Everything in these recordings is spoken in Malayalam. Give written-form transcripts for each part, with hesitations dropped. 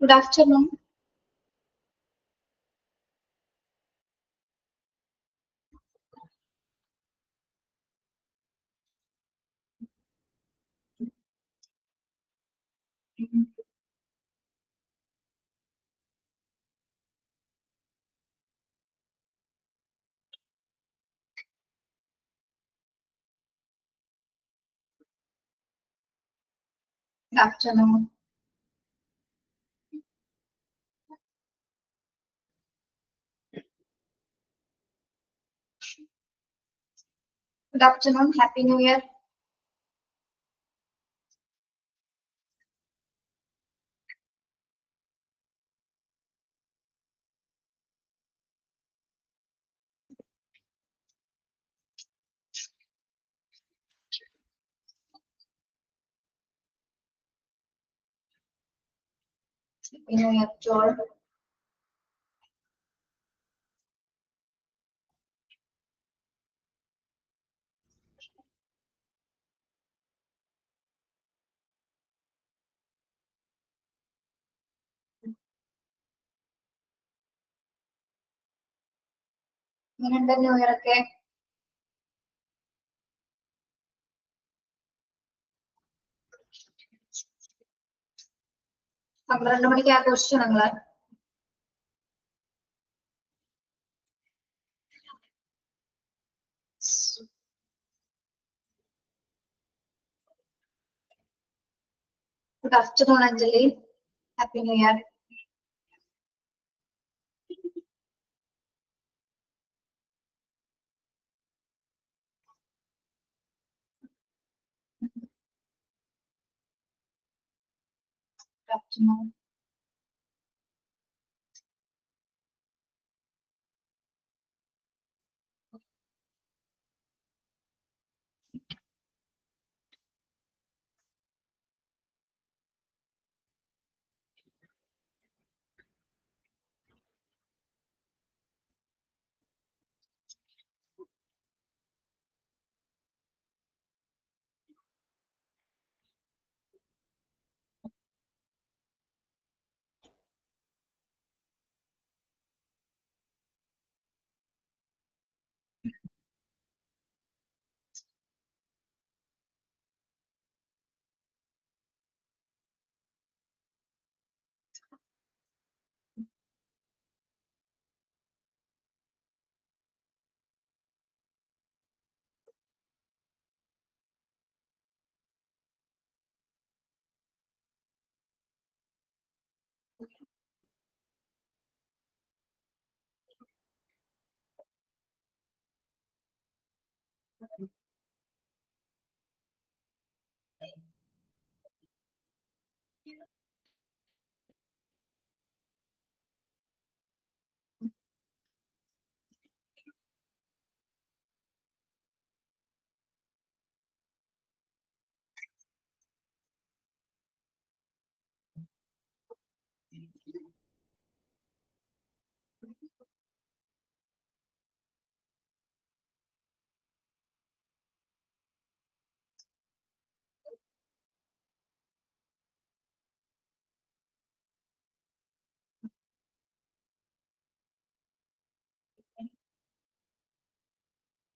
Good afternoon. Good afternoon. Good afternoon. Happy New Year. Happy New Year to all. എങ്ങനെയുണ്ട് ന്യൂ ഇയർ ഒക്കെ? പന്ത്രണ്ട് മണിക്ക് ആഘോഷിച്ചു നിങ്ങള്? Good afternoon, Anjali. Happy New Year. Good afternoon.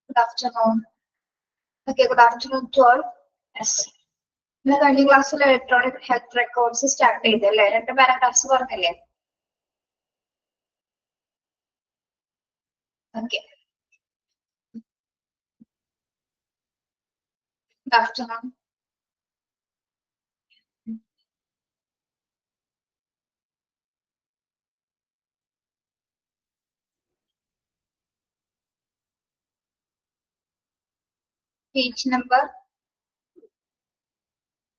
Good afternoon. Okay, good afternoon to all. Yes. ഇന്ന് കഴിഞ്ഞ ക്ലാസ്സിൽ ഇലക്ട്രോണിക് ഹെൽത്ത് റെക്കോർഡ്സ് സ്റ്റാർട്ട് ചെയ്തല്ലേ? 2 പാരാഗ്രാഫ്സ് പറഞ്ഞില്ലേ? Okay. Good afternoon. Page number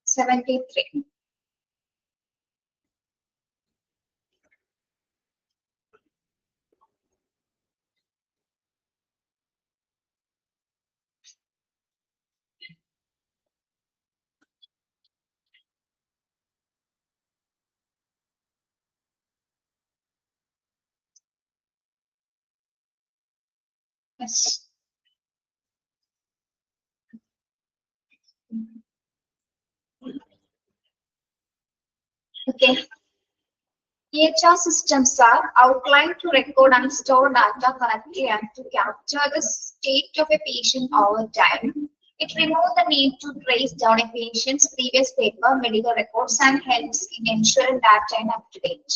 73. Yes. Okay. EHR systems are outlined to record and store data correctly and to capture the state of a patient over time. It removes the need to trace down a patient's previous paper, medical records, and helps in ensuring data is up to date,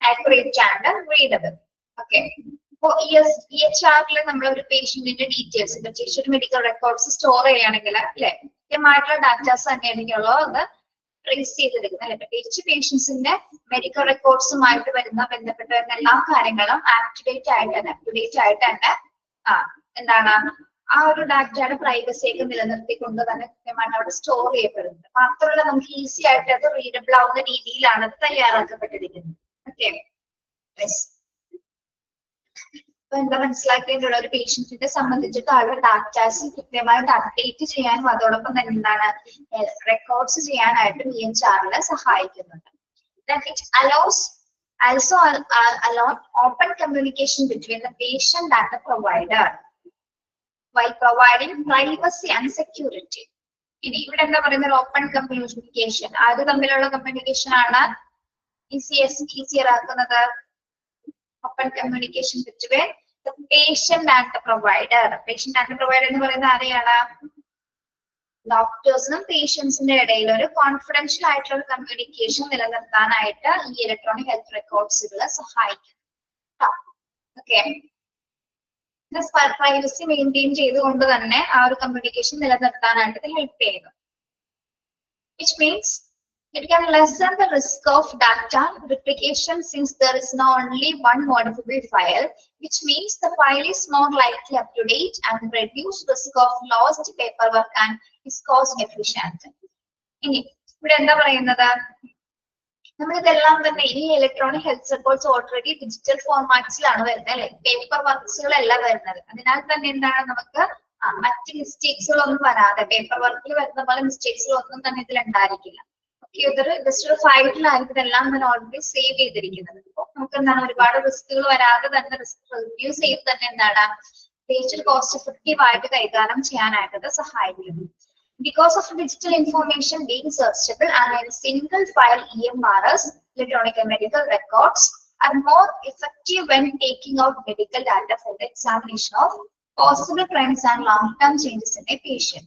accurate, and readable. Okay. For EHR, നമ്മൾ ഒരു പേഷ്യന്റിന്റെ ഡീറ്റെയിൽസ് പ്രത്യേകിച്ച് മെഡിക്കൽ റെക്കോർഡ്സ് സ്റ്റോർ ചെയ്യുകയാണെങ്കിൽ അല്ലെ കൃത്യമായിട്ടുള്ള ഡാറ്റാസ് തന്നെയാണെങ്കിലോ അത് ട്രേസ് ചെയ്തെടുക്കുന്നത് അല്ലെ പ്രത്യേകിച്ച് പേഷ്യൻസിന്റെ മെഡിക്കൽ റെക്കോർഡ്സുമായിട്ട് ബന്ധപ്പെട്ട എല്ലാ കാര്യങ്ങളും അപ് ടു ഡേറ്റ് ആയിട്ട് തന്നെ എന്താണ് ആ ഒരു ഡാറ്റയുടെ പ്രൈവസി ഒക്കെ നിലനിർത്തിക്കൊണ്ട് തന്നെ കൃത്യമായിട്ട് അവിടെ സ്റ്റോർ ചെയ്യപ്പെടുന്നത്. മാത്രമല്ല നമുക്ക് ഈസി ആയിട്ട് അത് റീഡബിൾ ആവുന്ന രീതിയിലാണ് അത് തയ്യാറാക്കപ്പെട്ടിരിക്കുന്നത്. ഓക്കെ, അപ്പൊ എന്താ മനസ്സിലാക്കേണ്ടത്, ഒരു പേഷ്യന്റിനെ സംബന്ധിച്ചിട്ട് അവരുടെ ഡാറ്റാസ് കൃത്യമായിട്ട് അപ്ഡേറ്റ് ചെയ്യാനും അതോടൊപ്പം തന്നെ എന്താണ് റെക്കോർഡ്സ് ചെയ്യാനായിട്ടും EHR സഹായിക്കുന്നുണ്ട്. It allows also allow open communication between the patient and the provider while providing privacy and security. ഇനി ഇവിടെ എന്താ പറയുന്നത്, ഓപ്പൺ കമ്മ്യൂണിക്കേഷൻ. അത് തമ്മിലുള്ള കമ്മ്യൂണിക്കേഷൻ ആണ് ഈസിയർ ആക്കുന്നത്. Open communication between the patient and the provider. Patient and the provider എന്ന് പറയുന്നത് ആരെയാണ്? ഡോക്ടേഴ്സിനും പേഷ്യൻസിന്റെ ഇടയിൽ ഒരു കോൺഫിഡൻഷ്യൽ ആയിട്ടുള്ള കമ്മ്യൂണിക്കേഷൻ നിലനിർത്താനായിട്ട് ഈ ഇലക്ട്രോണിക് ഹെൽത്ത് റെക്കോർഡ്സുകൾ സഹായിക്കും. ഓക്കെ, പ്രൈവസി മെയിൻറ്റെയിൻ ചെയ്തുകൊണ്ട് തന്നെ ആ ഒരു കമ്മ്യൂണിക്കേഷൻ നിലനിർത്താനായിട്ട് ഇത് ഹെൽപ്പ് ചെയ്യുന്നു. Which means it can lessen the risk of data replication since there is not only one modifiable file, which means the file is more likely up to date and reduce risk of lost paperwork and is cost efficient. ഇനി ഇവിടെ എന്താ പറയുന്നത്, നമ്മളിതെല്ലാം തന്നെ ഈ electronic health records already digital ഫോർമാറ്റ്സിലാണ് വരുന്നത് അല്ലെ, പേപ്പർ വർക്ക്സുകളല്ല വരുന്നത്. അതിനാൽ തന്നെ എന്താണ് നമുക്ക് മറ്റ് മിസ്റ്റേക്സുകളൊന്നും വരാതെ പേപ്പർ വർക്കിൽ വരുന്ന പോലെ മിസ്റ്റേക്സുകളൊന്നും തന്നെ ഇതിൽ ഉണ്ടായിരിക്കില്ല. ഇതൊരു ജസ്റ്റ് ഒരു ഫയലിലായിരിക്കും ഇതെല്ലാം തന്നെ ഓൾറെഡി സേവ് ചെയ്തിരിക്കുന്നത്. അപ്പോൾ നമുക്ക് എന്താണ് ഒരുപാട് റിസ്കുകൾ വരാതെ തന്നെ റിസ്ക് റിഡ്യൂസ് ചെയ്ത് തന്നെ എന്താണ് പേഷ്യന്റ് കോസ്റ്റ് എഫക്റ്റീവ് ആയിട്ട് കൈകാര്യം ചെയ്യാനായിട്ട് സഹായിക്കുന്നു. Because of digital information being searchable and a single file EMRs, electronic medical records, are more effective when taking out medical data for the examination of possible trends and long-term changes in a patient.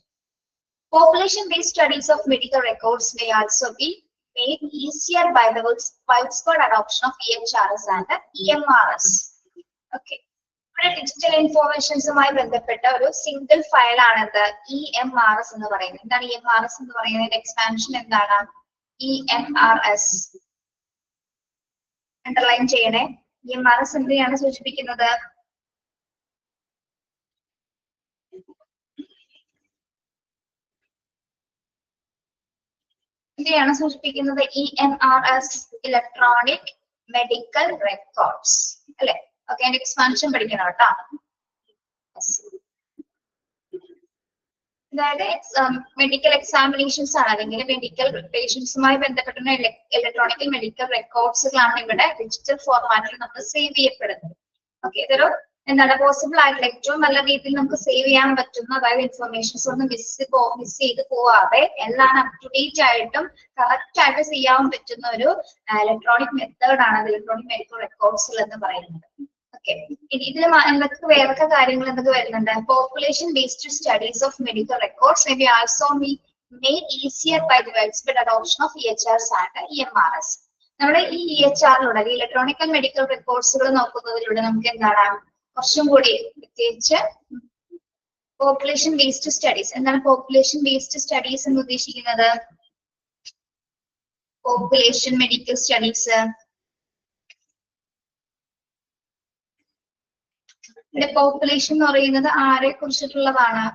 Population-based studies of medical records may also be made easier by the widespread adoption of EHRs and EMRs. Okay. Digital ഇൻഫോർമേഷൻസുമായി ബന്ധപ്പെട്ട ഒരു സിംഗിൾ ഫയൽ ആണെന്ത് EMRs എന്ന് പറയുന്നത്. എന്താണ് EMRs എന്ന് പറയുന്നതിന്റെ എക്സ്പാൻഷൻ എന്താണ്? EMRS. അണ്ടർലൈൻ ചെയ്യണേ. EMRS എന്തിനാണ് സൂചിപ്പിക്കുന്നത്? എന്തിനാണ് സൂചിപ്പിക്കുന്നത്? EMRS ഇലക്ട്രോണിക് മെഡിക്കൽ റെക്കോർഡ്സ് അല്ലെ. ഓക്കെ, അതിന്റെ എക്സ്പാൻഷൻ പഠിക്കണം കേട്ടോ. അതായത് മെഡിക്കൽ എക്സാമിനേഷൻസ് ആണ് അല്ലെങ്കിൽ മെഡിക്കൽ പേഷ്യൻസുമായി ബന്ധപ്പെട്ടുള്ള ഇലക്ട്രോണിക്കൽ മെഡിക്കൽ റെക്കോർഡ്സുകളാണ് ഇവിടെ ഡിജിറ്റൽ ഫോർമാറ്റിൽ നമ്മൾ സേവ് ചെയ്യപ്പെടുന്നത്. ഓക്കെ, ഇതൊരു എന്താണ് പോസിബിൾ ആയിട്ടുള്ള ഏറ്റവും നല്ല രീതിയിൽ നമുക്ക് സേവ് ചെയ്യാൻ പറ്റുന്ന, അതായത് ഇൻഫർമേഷൻസ് ഒന്നും മിസ് ചെയ്ത് പോവാതെ എല്ലാം അപ് ടു ഡേറ്റ് ആയിട്ടും കറക്റ്റ് ആയിട്ട് ചെയ്യാൻ പറ്റുന്ന ഒരു ഇലക്ട്രോണിക് മെത്തേഡ് ആണ് ഇലക്ട്രോണിക് മെഡിക്കൽ റെക്കോർഡ്സുകൾ എന്ന് പറയുന്നത്. ഓക്കെ, ഇതിൽ എന്തൊക്കെ വേറൊക്കെ കാര്യങ്ങൾ എന്തൊക്കെ വരുന്നുണ്ട്? Population based studies of medical records may be also made easier by the widespread adoption of EHRs and EMRs. നമ്മുടെ ഈ EHR-ലൂടെ ഇലക്ട്രോണിക്കൽ മെഡിക്കൽ റെക്കോർഡ്സുകൾ നോക്കുന്നതിലൂടെ നമുക്ക് എന്താണ് കുറച്ചും കൂടി പ്രത്യേകിച്ച് പോപ്പുലേഷൻ ബേസ്ഡ് സ്റ്റഡീസ്. എന്താണ് പോപ്പുലേഷൻ ബേസ്ഡ് സ്റ്റഡീസ് എന്ന് ഉദ്ദേശിക്കുന്നത്? പോപ്പുലേഷൻ മെഡിക്കൽ സ്റ്റഡീസ് പോപ്പുലേഷൻ എന്ന് പറയുന്നത് ആരെ കുറിച്ചിട്ടുള്ളതാണ്?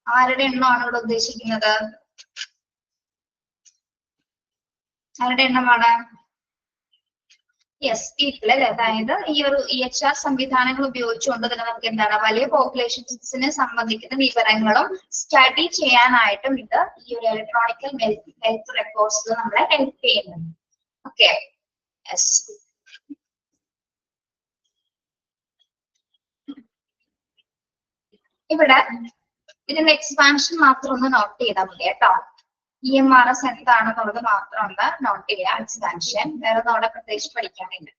ആരുടെ എണ്ണമാണ് ഇവിടെ ഉദ്ദേശിക്കുന്നത്? ആരുടെ എണ്ണമാണ്? യെസ്, പീപ്പിൾ അല്ലെ. അതായത് ഈ ഒരു EHR സംവിധാനങ്ങൾ ഉപയോഗിച്ചുകൊണ്ട് തന്നെ നമുക്ക് എന്താണ് വലിയ പോപ്പുലേഷൻസിനെ സംബന്ധിക്കുന്ന വിവരങ്ങളും സ്റ്റഡി ചെയ്യാനായിട്ടും ഇത് ഈ ഒരു ഇലക്ട്രോണിക്കൽ ഹെൽത്ത് റെക്കോർഡ്സ് നമ്മളെ ഹെൽപ്പ് ചെയ്യുന്നുണ്ട്. Okay, yes. ഇവിടെ ഇതിന്റെ എക്സ്പാൻഷൻ മാത്രം ഒന്ന് നോട്ട് ചെയ്താൽ മതി കേട്ടോ. EMRS എന്താണെന്നുള്ളത് മാത്രം ഒന്ന് നോട്ട് ചെയ്യാം. എക്സ്പാൻഷൻ വേറെ ഒന്നും അവിടെ പ്രത്യേകിച്ച് പഠിക്കാനില്ല.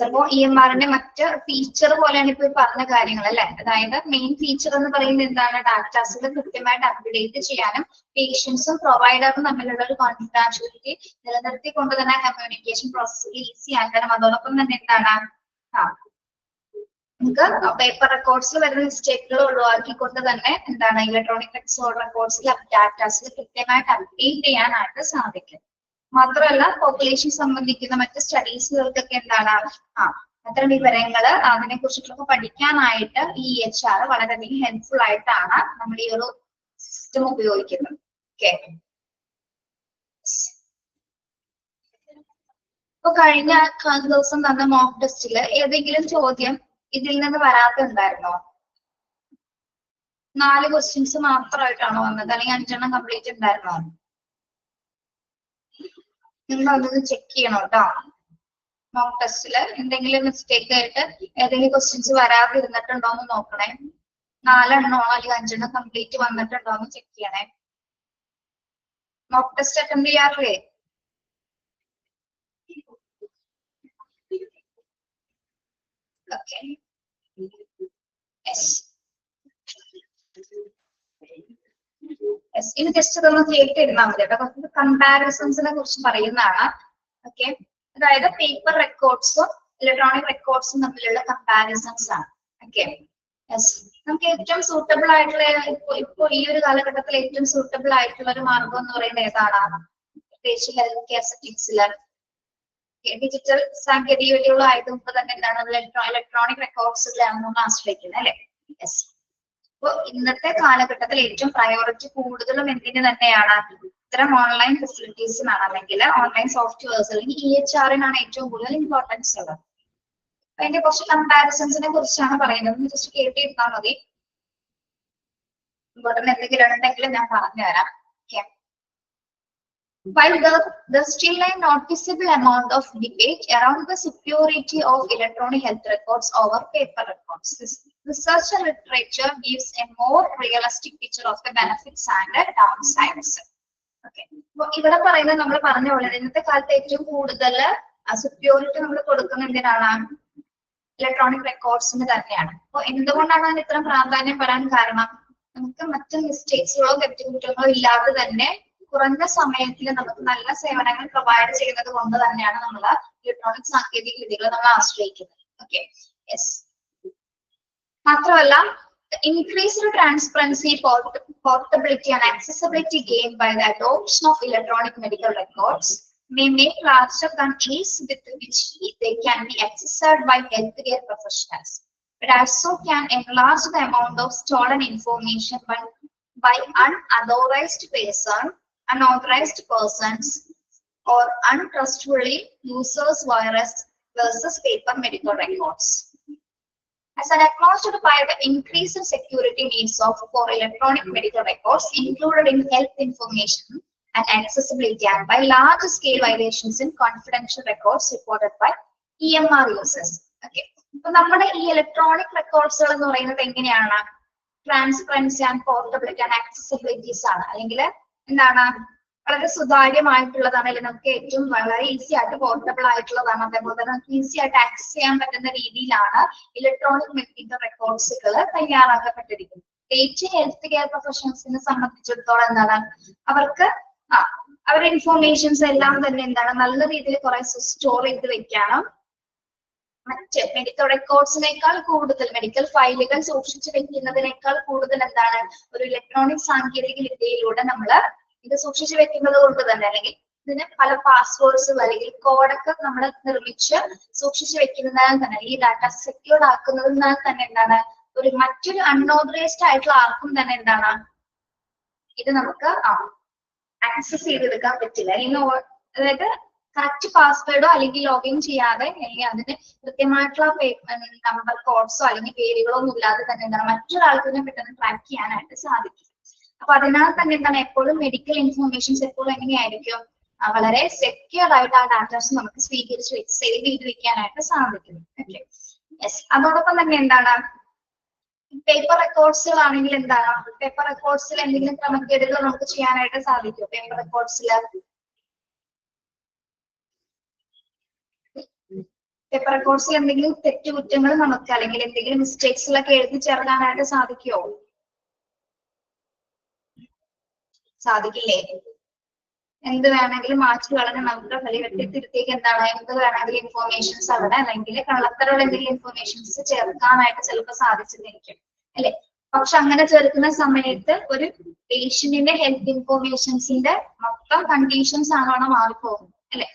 അപ്പോ EMRന്റെ മറ്റ് ഫീച്ചർ പോലെയാണ് ഇപ്പൊ പറഞ്ഞ കാര്യങ്ങൾ അല്ലെ. അതായത് മെയിൻ ഫീച്ചർ എന്ന് പറയുന്നത് എന്താണ്, ഡാറ്റാസുകൾ കൃത്യമായിട്ട് അപ്ഡേറ്റ് ചെയ്യാനും പേഷ്യൻസും പ്രൊവൈഡറും തമ്മിലുള്ള ഒരു കോൺഫിഡൻഷ്യാലിറ്റി നിലനിർത്തിക്കൊണ്ട് തന്നെ കമ്മ്യൂണിക്കേഷൻ പ്രോസസ് ഈസി ആക്കണം. അതോടൊപ്പം തന്നെ എന്താണ് നമുക്ക് പേപ്പർ റെക്കോർഡ്സിൽ വരുന്ന മിസ്റ്റേക്കുകൾ ഒഴിവാക്കിക്കൊണ്ട് തന്നെ എന്താണ് ഇലക്ട്രോണിക് റെക്കോർഡ്സിൽ ഡാറ്റാസിൽ കൃത്യമായിട്ട് അപ്ഡേറ്റ് ചെയ്യാനായിട്ട് സാധിക്കും. മാത്രമല്ല പോപ്പുലേഷൻ സംബന്ധിക്കുന്ന മറ്റ് സ്റ്റഡീസുകൾക്കൊക്കെ എന്താണ് അത്തരം വിവരങ്ങള് അതിനെ കുറിച്ചിട്ടൊക്കെ പഠിക്കാനായിട്ട് ഈ EHR വളരെയധികം ഹെൽപ്ഫുൾ ആയിട്ടാണ് നമ്മൾ ഈ ഒരു സിസ്റ്റം ഉപയോഗിക്കുന്നത്. ഓക്കെ, ഇപ്പൊ കഴിഞ്ഞ ദിവസം തന്ന മോക്ക് ടെസ്റ്റില് ഏതെങ്കിലും ചോദ്യം ഇതിൽ നിന്ന് വരാത്തുണ്ടായിരുന്നോ? 4 ക്വസ്റ്റ്യൻസ് മാത്രമായിട്ടാണോ വന്നത്, അല്ലെങ്കിൽ 5 കംപ്ലീറ്റ് ഉണ്ടായിരുന്നോ? നിങ്ങൾ അതൊന്ന് ചെക്ക് ചെയ്യണം കേട്ടോ. മോക്ക് ടെസ്റ്റില് എന്തെങ്കിലും മിസ്റ്റേക്ക് ആയിട്ട് ഏതെങ്കിലും ക്വസ്റ്റ്യൻസ് വരാതിരുന്നിട്ടുണ്ടോ എന്ന് നോക്കണേ. 4 അല്ലെങ്കിൽ 5 കംപ്ലീറ്റ് വന്നിട്ടുണ്ടോ എന്ന് ചെക്ക് ചെയ്യണേ. മോക്ക് ടെസ്റ്റ് അറ്റൻഡ് ചെയ്യാറില്ലേ? ഓക്കെ, ഇനി ജസ്റ്റ് ഇതൊന്ന് കേട്ടിരുന്നാൽ മതി കേട്ടോ. കുറച്ച് കമ്പാരിസൺസിനെ കുറിച്ച് പറയുന്നതാണ്. ഓക്കെ, അതായത് പേപ്പർ റെക്കോർഡ്സും ഇലക്ട്രോണിക് റെക്കോർഡ്സും തമ്മിലുള്ള കമ്പാരിസൺസ് ആണ്. ഓക്കെ, നമുക്ക് ഏറ്റവും സൂട്ടബിൾ ആയിട്ടുള്ള ഇപ്പൊ ഈ ഒരു കാലഘട്ടത്തിൽ ഏറ്റവും സൂട്ടബിൾ ആയിട്ടുള്ള ഒരു മാർഗം എന്ന് പറയുന്നത് ഏതാണ്? പ്രത്യേകിച്ച് ഹെൽത്ത് കെയർ സെറ്റിംഗ്സില് ഡിജിറ്റൽ സാങ്കേതിക വിദ്യകളായതുകൊണ്ട് തന്നെ എന്താണ് ഇലക്ട്രോണിക് റെക്കോർഡ്സുകളാണ് നമ്മൾ ആശ്രയിക്കുന്നത് അല്ലെ. യെസ്, അപ്പൊ ഇന്നത്തെ കാലഘട്ടത്തിൽ ഏറ്റവും പ്രയോറിറ്റി കൂടുതലും എന്തിന് തന്നെയാണ്? ഇത്തരം ഓൺലൈൻ ഫെസിലിറ്റീസിനാണ്, അല്ലെങ്കിൽ ഓൺലൈൻ സോഫ്റ്റ്വെയർസ് അല്ലെങ്കിൽ EHRനാണ് ഏറ്റവും കൂടുതൽ ഇമ്പോർട്ടൻസ് ഉള്ളത്. അതിന്റെ കുറച്ച് കമ്പാരിസൺസിനെ കുറിച്ചാണ് പറയുന്നത്. ജസ്റ്റ് കേട്ടിരുന്നാൽ മതി. ഇമ്പോർട്ടന്റ് എന്തെങ്കിലും ഉണ്ടെങ്കിൽ ഞാൻ പറഞ്ഞുതരാം. While there's still a noticeable amount of debate around the superiority of electronic health records over paper records, this research and literature gives a more realistic picture of the benefits and the downsides. Okay, അപ്പോൾ ഇവിടെ പറയുന്നത് നമ്മൾ പറഞ്ഞ പോലെ ഇന്നത്തെ കാലത്ത് ഏറ്റവും കൂടുതൽ superiority നമ്മൾ കൊടുക്കുന്ന എന്തിനാണ്? ഇലക്ട്രോണിക് റെക്കോർഡ്സിന് തന്നെയാണ്. അപ്പോൾ എന്തുകൊണ്ടാണ് അതിന് ഇത്ര പ്രാധാന്യം വരാൻ കാരണം? നമുക്ക് മറ്റ് മിസ്റ്റേക്സുകളോ തെറ്റുകുറ്റങ്ങളോ ഇല്ലാതെ തന്നെ കുറഞ്ഞ സമയത്തിൽ നമുക്ക് നല്ല സേവനങ്ങൾ പ്രൊവൈഡ് ചെയ്യുന്നത് കൊണ്ട് തന്നെയാണ് നമ്മൾ ഇലക്ട്രോണിക് സാങ്കേതിക വിദ്യകൾ നമ്മൾ ആശ്രയിക്കുന്നത്. Okay, yes. മാത്രമല്ല increased transparency, portability and accessibility gained by the adoption of electronic medical records may make larger than ease with which they can be accessed by healthcare professionals. It also can enlarge the amount of stolen information by unauthorized persons or untrustworthy users versus paper medical records. As an acknowledged by the increased security needs for electronic medical records included in health information and accessibility, and by large-scale violations in confidential records reported by EMR users. Okay, so നമ്മുടെ ഈ ഇലക്ട്രോണിക് റെക്കോർഡ്സുകൾ എന്ന് പറയുന്നത് എങ്ങനെയാണ്? ട്രാൻസ്പെറൻസി ആൻഡ് പോർട്ടബിലിറ്റി ആൻഡ് ആക്സസിബിലിറ്റീസ് ആണ്, അല്ലെങ്കിൽ എന്താണ് വളരെ സുതാര്യമായിട്ടുള്ളതാണ്, അല്ലെങ്കിൽ നമുക്ക് ഏറ്റവും വളരെ ഈസി ആയിട്ട് പോർട്ടബിൾ ആയിട്ടുള്ളതാണ്, അതേപോലെ തന്നെ നമുക്ക് ഈസി ആയിട്ട് ആക്സസ് ചെയ്യാൻ പറ്റുന്ന രീതിയിലാണ് ഇലക്ട്രോണിക് മെഡിക്കൽ റെക്കോർഡ്സുകൾ തയ്യാറാക്കപ്പെട്ടിരിക്കുന്നത്. പ്രത്യേകിച്ച് ഹെൽത്ത് കെയർ പ്രൊഫഷണൽസിനെ സംബന്ധിച്ചിടത്തോളം എന്താണ് അവർക്ക് അവരുടെ ഇൻഫോർമേഷൻസ് എല്ലാം തന്നെ എന്താണ് നല്ല രീതിയിൽ കുറെ സ്റ്റോർ ചെയ്ത് വെക്കാനും മറ്റ് മെഡിക്കൽ റെക്കോർഡ്സിനേക്കാൾ കൂടുതൽ മെഡിക്കൽ ഫയലുകൾ സൂക്ഷിച്ചു വെക്കുന്നതിനേക്കാൾ കൂടുതൽ എന്താണ് ഒരു ഇലക്ട്രോണിക് സാങ്കേതിക വിദ്യയിലൂടെ നമ്മൾ ഇത് സൂക്ഷിച്ചു വെക്കുന്നത് കൊണ്ട് തന്നെ, അല്ലെങ്കിൽ ഇതിന് പല പാസ്വേഡ്സ് അല്ലെങ്കിൽ കോഡൊക്കെ നമ്മൾ നിർമ്മിച്ച് സൂക്ഷിച്ചു വെക്കുന്നതിനാൽ തന്നെ ഈ ഡാറ്റ സെക്യൂർഡ് ആക്കുന്നതിനാൽ തന്നെ എന്താണ് ഒരു മറ്റൊരു അൺഓതറൈസ്ഡ് ആയിട്ടുള്ള ആർക്കും തന്നെ എന്താണ് ഇത് നമുക്ക് ആക്സസ് ചെയ്തെടുക്കാൻ പറ്റില്ല. അല്ലെങ്കിൽ അതായത് കറക്റ്റ് പാസ്വേഡോ അല്ലെങ്കിൽ ലോഗിൻ ചെയ്യാതെ അല്ലെങ്കിൽ അതിന് കൃത്യമായിട്ടുള്ള നമ്പർ കോഡ്സോ അല്ലെങ്കിൽ പേരുകളോ ഒന്നും ഇല്ലാതെ തന്നെ എന്താണ് മറ്റൊരാൾക്കിനെ പെട്ടെന്ന് ട്രാക്ക് ചെയ്യാനായിട്ട് സാധിക്കും. അപ്പൊ അതിനാൽ തന്നെ എന്താണ് എപ്പോഴും മെഡിക്കൽ ഇൻഫോർമേഷൻസ് എപ്പോഴും എങ്ങനെയായിരിക്കും വളരെ സെക്യൂർ ആയിട്ട് ആ ഡാറ്റാസ് നമുക്ക് സ്വീകരിച്ച് സേവ് ചെയ്ത് വെക്കാനായിട്ട് സാധിക്കും. Okay, yes. അതോടൊപ്പം തന്നെ എന്താണ് പേപ്പർ റെക്കോർഡ്സുകളാണെങ്കിൽ എന്താണ്, പേപ്പർ റെക്കോർഡ്സിൽ എന്തെങ്കിലും ക്രമക്കേടുകൾ നമുക്ക് ചെയ്യാനായിട്ട് സാധിക്കും? പേപ്പർ റെക്കോർഡ്സിൽ എന്തെങ്കിലും തെറ്റുകുറ്റങ്ങൾ നമുക്ക് അല്ലെങ്കിൽ എന്തെങ്കിലും മിസ്റ്റേക്സിലൊക്കെ എഴുതി ചേർക്കാനായിട്ട് സാധിക്കുമോ? സാധിക്കില്ലേ? എന്ത് വേണമെങ്കിലും മാറ്റി കളഞ്ഞ് നമുക്ക് വെട്ടിത്തിരുത്തേക്ക് എന്താണ്, എന്ത് വേണമെങ്കിലും ഇൻഫോർമേഷൻസ് അവിടെ അല്ലെങ്കിൽ കള്ളത്തരമുള്ള എന്തെങ്കിലും ഇൻഫോർമേഷൻസ് ചേർക്കാനായിട്ട് ചിലപ്പോൾ സാധിച്ചിരിക്കും അല്ലെ. പക്ഷെ അങ്ങനെ ചേർക്കുന്ന സമയത്ത് ഒരു പേഷ്യന്റിന്റെ ഹെൽത്ത് ഇൻഫോർമേഷൻസിന്റെ മൊത്തം കണ്ടീഷൻസ് ആണ് അവിടെ മാറിപ്പോകുന്നത് അല്ലെ.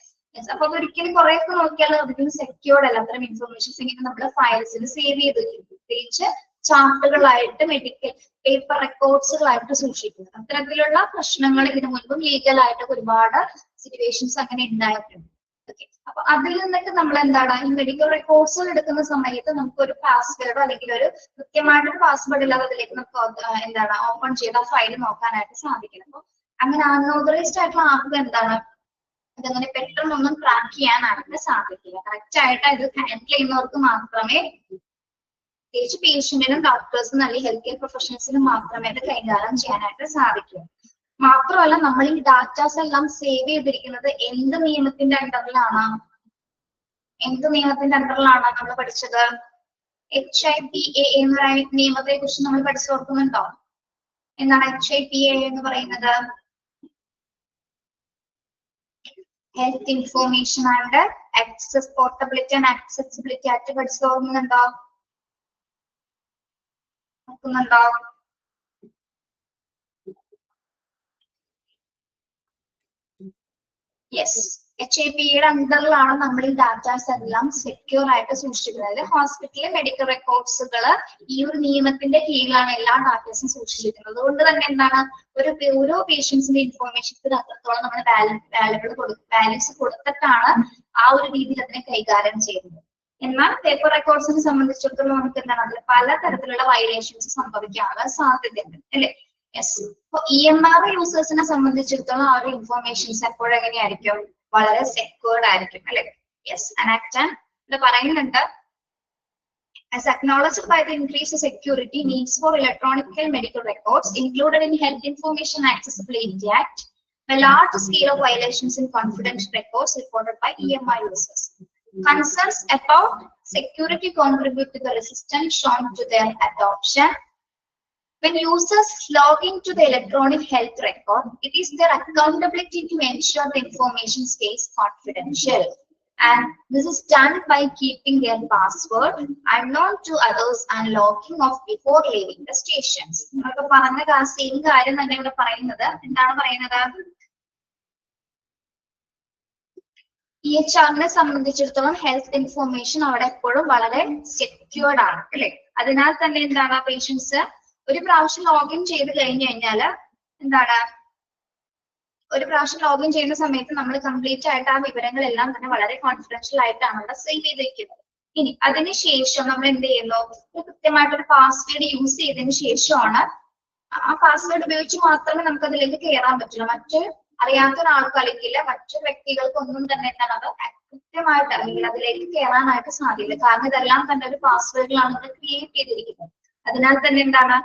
അപ്പൊ ഒരിക്കലും കുറെയൊക്കെ നോക്കിയാൽ ഒരിക്കലും സെക്യൂർഡ് അല്ല. അത്തരം ഇൻഫോർമേഷൻസ് ഇങ്ങനെ നമ്മുടെ ഫയൽസിൽ സേവ് ചെയ്ത് പ്രത്യേകിച്ച് ചാർട്ടുകളായിട്ട് മെഡിക്കൽ പേപ്പർ റെക്കോർഡ്സുകളായിട്ട് സൂക്ഷിക്കുന്നത്. അത്തരത്തിലുള്ള പ്രശ്നങ്ങൾ ഇതിനു മുൻപും ലീഗലായിട്ട് ഒരുപാട് സിറ്റുവേഷൻസ് അങ്ങനെ ഉണ്ടായിട്ടുണ്ട്. ഓക്കെ, അപ്പൊ അതിൽ നിന്നൊക്കെ നമ്മൾ എന്താണ്, ഈ മെഡിക്കൽ റെക്കോർഡ്സുകൾ എടുക്കുന്ന സമയത്ത് നമുക്ക് ഒരു പാസ്വേർഡോ അല്ലെങ്കിൽ ഒരു കൃത്യമായിട്ടൊരു പാസ്വേഡ് ഇല്ലാതെ അതിലേക്ക് നമുക്ക് എന്താണ് ഓപ്പൺ ചെയ്ത ഫയൽ നോക്കാനായിട്ട് സാധിക്കണം. അപ്പൊ അങ്ങനെ അൺഓതറൈസ്ഡ് ആയിട്ടുള്ള ആപ്പ് എന്താണ്, അതങ്ങനെ പെട്ടെന്നൊന്നും ട്രാക്ക് ചെയ്യാനായിട്ട് സാധിക്കില്ല. കറക്റ്റ് ആയിട്ട് ഇത് ഹാൻഡിൽ ചെയ്യുന്നവർക്ക് മാത്രമേ, പ്രത്യേകിച്ച് പേഷ്യന്റിനും ഡോക്ടേഴ്സിനും അല്ലെങ്കിൽ ഹെൽത്ത് കെയർ പ്രൊഫഷണൽസിനും മാത്രമേ ഇത് കൈകാര്യം ചെയ്യാനായിട്ട് സാധിക്കൂ. മാത്രമല്ല നമ്മൾ ഈ ഡാറ്റാസ് എല്ലാം സേവ് ചെയ്തിരിക്കുന്നത് എന്ത് നിയമത്തിന്റെ അണ്ടറിലാണ്? നമ്മൾ പഠിച്ചത്? HIPAA എന്ന് പറയുന്ന നിയമത്തെ കുറിച്ച് നമ്മൾ പഠിച്ചു ഓർക്കുന്നുണ്ടോ? എന്താണ് HIPAA എന്ന് പറയുന്നത്? Health information and access portability and accessibility act പഠിച്ചു ഓർക്കുന്നുണ്ടോ? യെസ്, HIPAയുടെ അണ്ടറിലാണ് നമ്മൾ ഈ ഡാറ്റാസ് എല്ലാം സെക്യൂർ ആയിട്ട് സൂക്ഷിക്കുന്നത്. ഹോസ്പിറ്റലിലെ മെഡിക്കൽ റെക്കോർഡ്സുകൾ ഈ ഒരു നിയമത്തിന്റെ കീഴിലാണ് എല്ലാ ഡാറ്റാസും സൂക്ഷിച്ചിരിക്കുന്നത്. അതുകൊണ്ട് തന്നെ എന്താണ്, ഓരോ പേഷ്യൻസിന്റെ ഇൻഫോർമേഷൻസിന് അത്രത്തോളം നമ്മൾ വാല്യൂസ് കൊടുത്തിട്ടാണ് ആ ഒരു രീതിയിൽ അതിനെ കൈകാര്യം ചെയ്യുന്നത്. എന്നാൽ പേപ്പർ റെക്കോർഡ്സിനെ സംബന്ധിച്ചിടത്തോളം നമുക്ക് എന്താണ്, അതിൽ പലതരത്തിലുള്ള വയലേഷൻസ് സംഭവിക്കാനുള്ള സാധ്യതയുണ്ട് അല്ലെ. യെസ്, അപ്പൊ EMR യൂസേഴ്സിനെ സംബന്ധിച്ചിടത്തോളം ആ ഒരു ഇൻഫോർമേഷൻസ് എപ്പോഴും എങ്ങനെയായിരിക്കും, വളരെ സെക്യൂർഡ് ആയിരിക്കും അല്ലെ. യെസ്, അനാക്ട് ഇത് പറയുന്നുണ്ട്, as acknowledged by the increased security needs for electronic medical records included in Health Information Accessibility Act, a large scale of violations in confidential records reported by EMR users. Concerns about security contribute to the resistance shown to their adoption. When users log into the electronic health record, it is their accountability to ensure the information stays confidential. And this is done by keeping their password unknown to others and logging off before leaving the stations. നമുക്ക് പറഞ്ഞ സെയിം കാര്യം തന്നെ ഇവിടെ പറയുന്നത്. എന്താണ് പറയുന്നത്? EHRനെ സംബന്ധിച്ചിടത്തോളം ഹെൽത്ത് ഇൻഫോർമേഷൻ അവിടെ എപ്പോഴും വളരെ സെക്യൂർഡ് ആണ് അല്ലെ. അതിനാൽ തന്നെ എന്താണ്, പേഷ്യൻസ് ഒരു പ്രാവശ്യം ലോഗിൻ ചെയ്ത് കഴിഞ്ഞു കഴിഞ്ഞാൽ എന്താണ്, ഒരു പ്രാവശ്യം ലോഗിൻ ചെയ്യുന്ന സമയത്ത് നമ്മൾ കംപ്ലീറ്റ് ആയിട്ട് ആ വിവരങ്ങളെല്ലാം തന്നെ വളരെ കോൺഫിഡൻഷ്യൽ ആയിട്ടാണ് അവിടെ സേവ് ചെയ്തിരിക്കുന്നത്. ഇനി അതിനുശേഷം നമ്മൾ എന്ത് ചെയ്യുന്നു, കൃത്യമായിട്ടൊരു പാസ്വേഡ് യൂസ് ചെയ്തതിന് ശേഷമാണ്, ആ പാസ്വേഡ് ഉപയോഗിച്ച് മാത്രമേ നമുക്ക് അതിലേക്ക് കയറാൻ പറ്റുള്ളൂ. മറ്റ് അറിയാത്ത ഒരാൾക്ക് അല്ലെങ്കിൽ മറ്റു വ്യക്തികൾക്കൊന്നും തന്നെ എന്താണ്, അത് കൃത്യമായിട്ട് അല്ലെങ്കിൽ അതിലേക്ക് കയറാനായിട്ട് സാധ്യത. കാരണം ഇതെല്ലാം തന്നെ ഒരു പാസ്വേഡിലാണ് നമ്മൾ ക്രിയേറ്റ് ചെയ്തിരിക്കുന്നത്. അതിനാൽ തന്നെ എന്താണ്,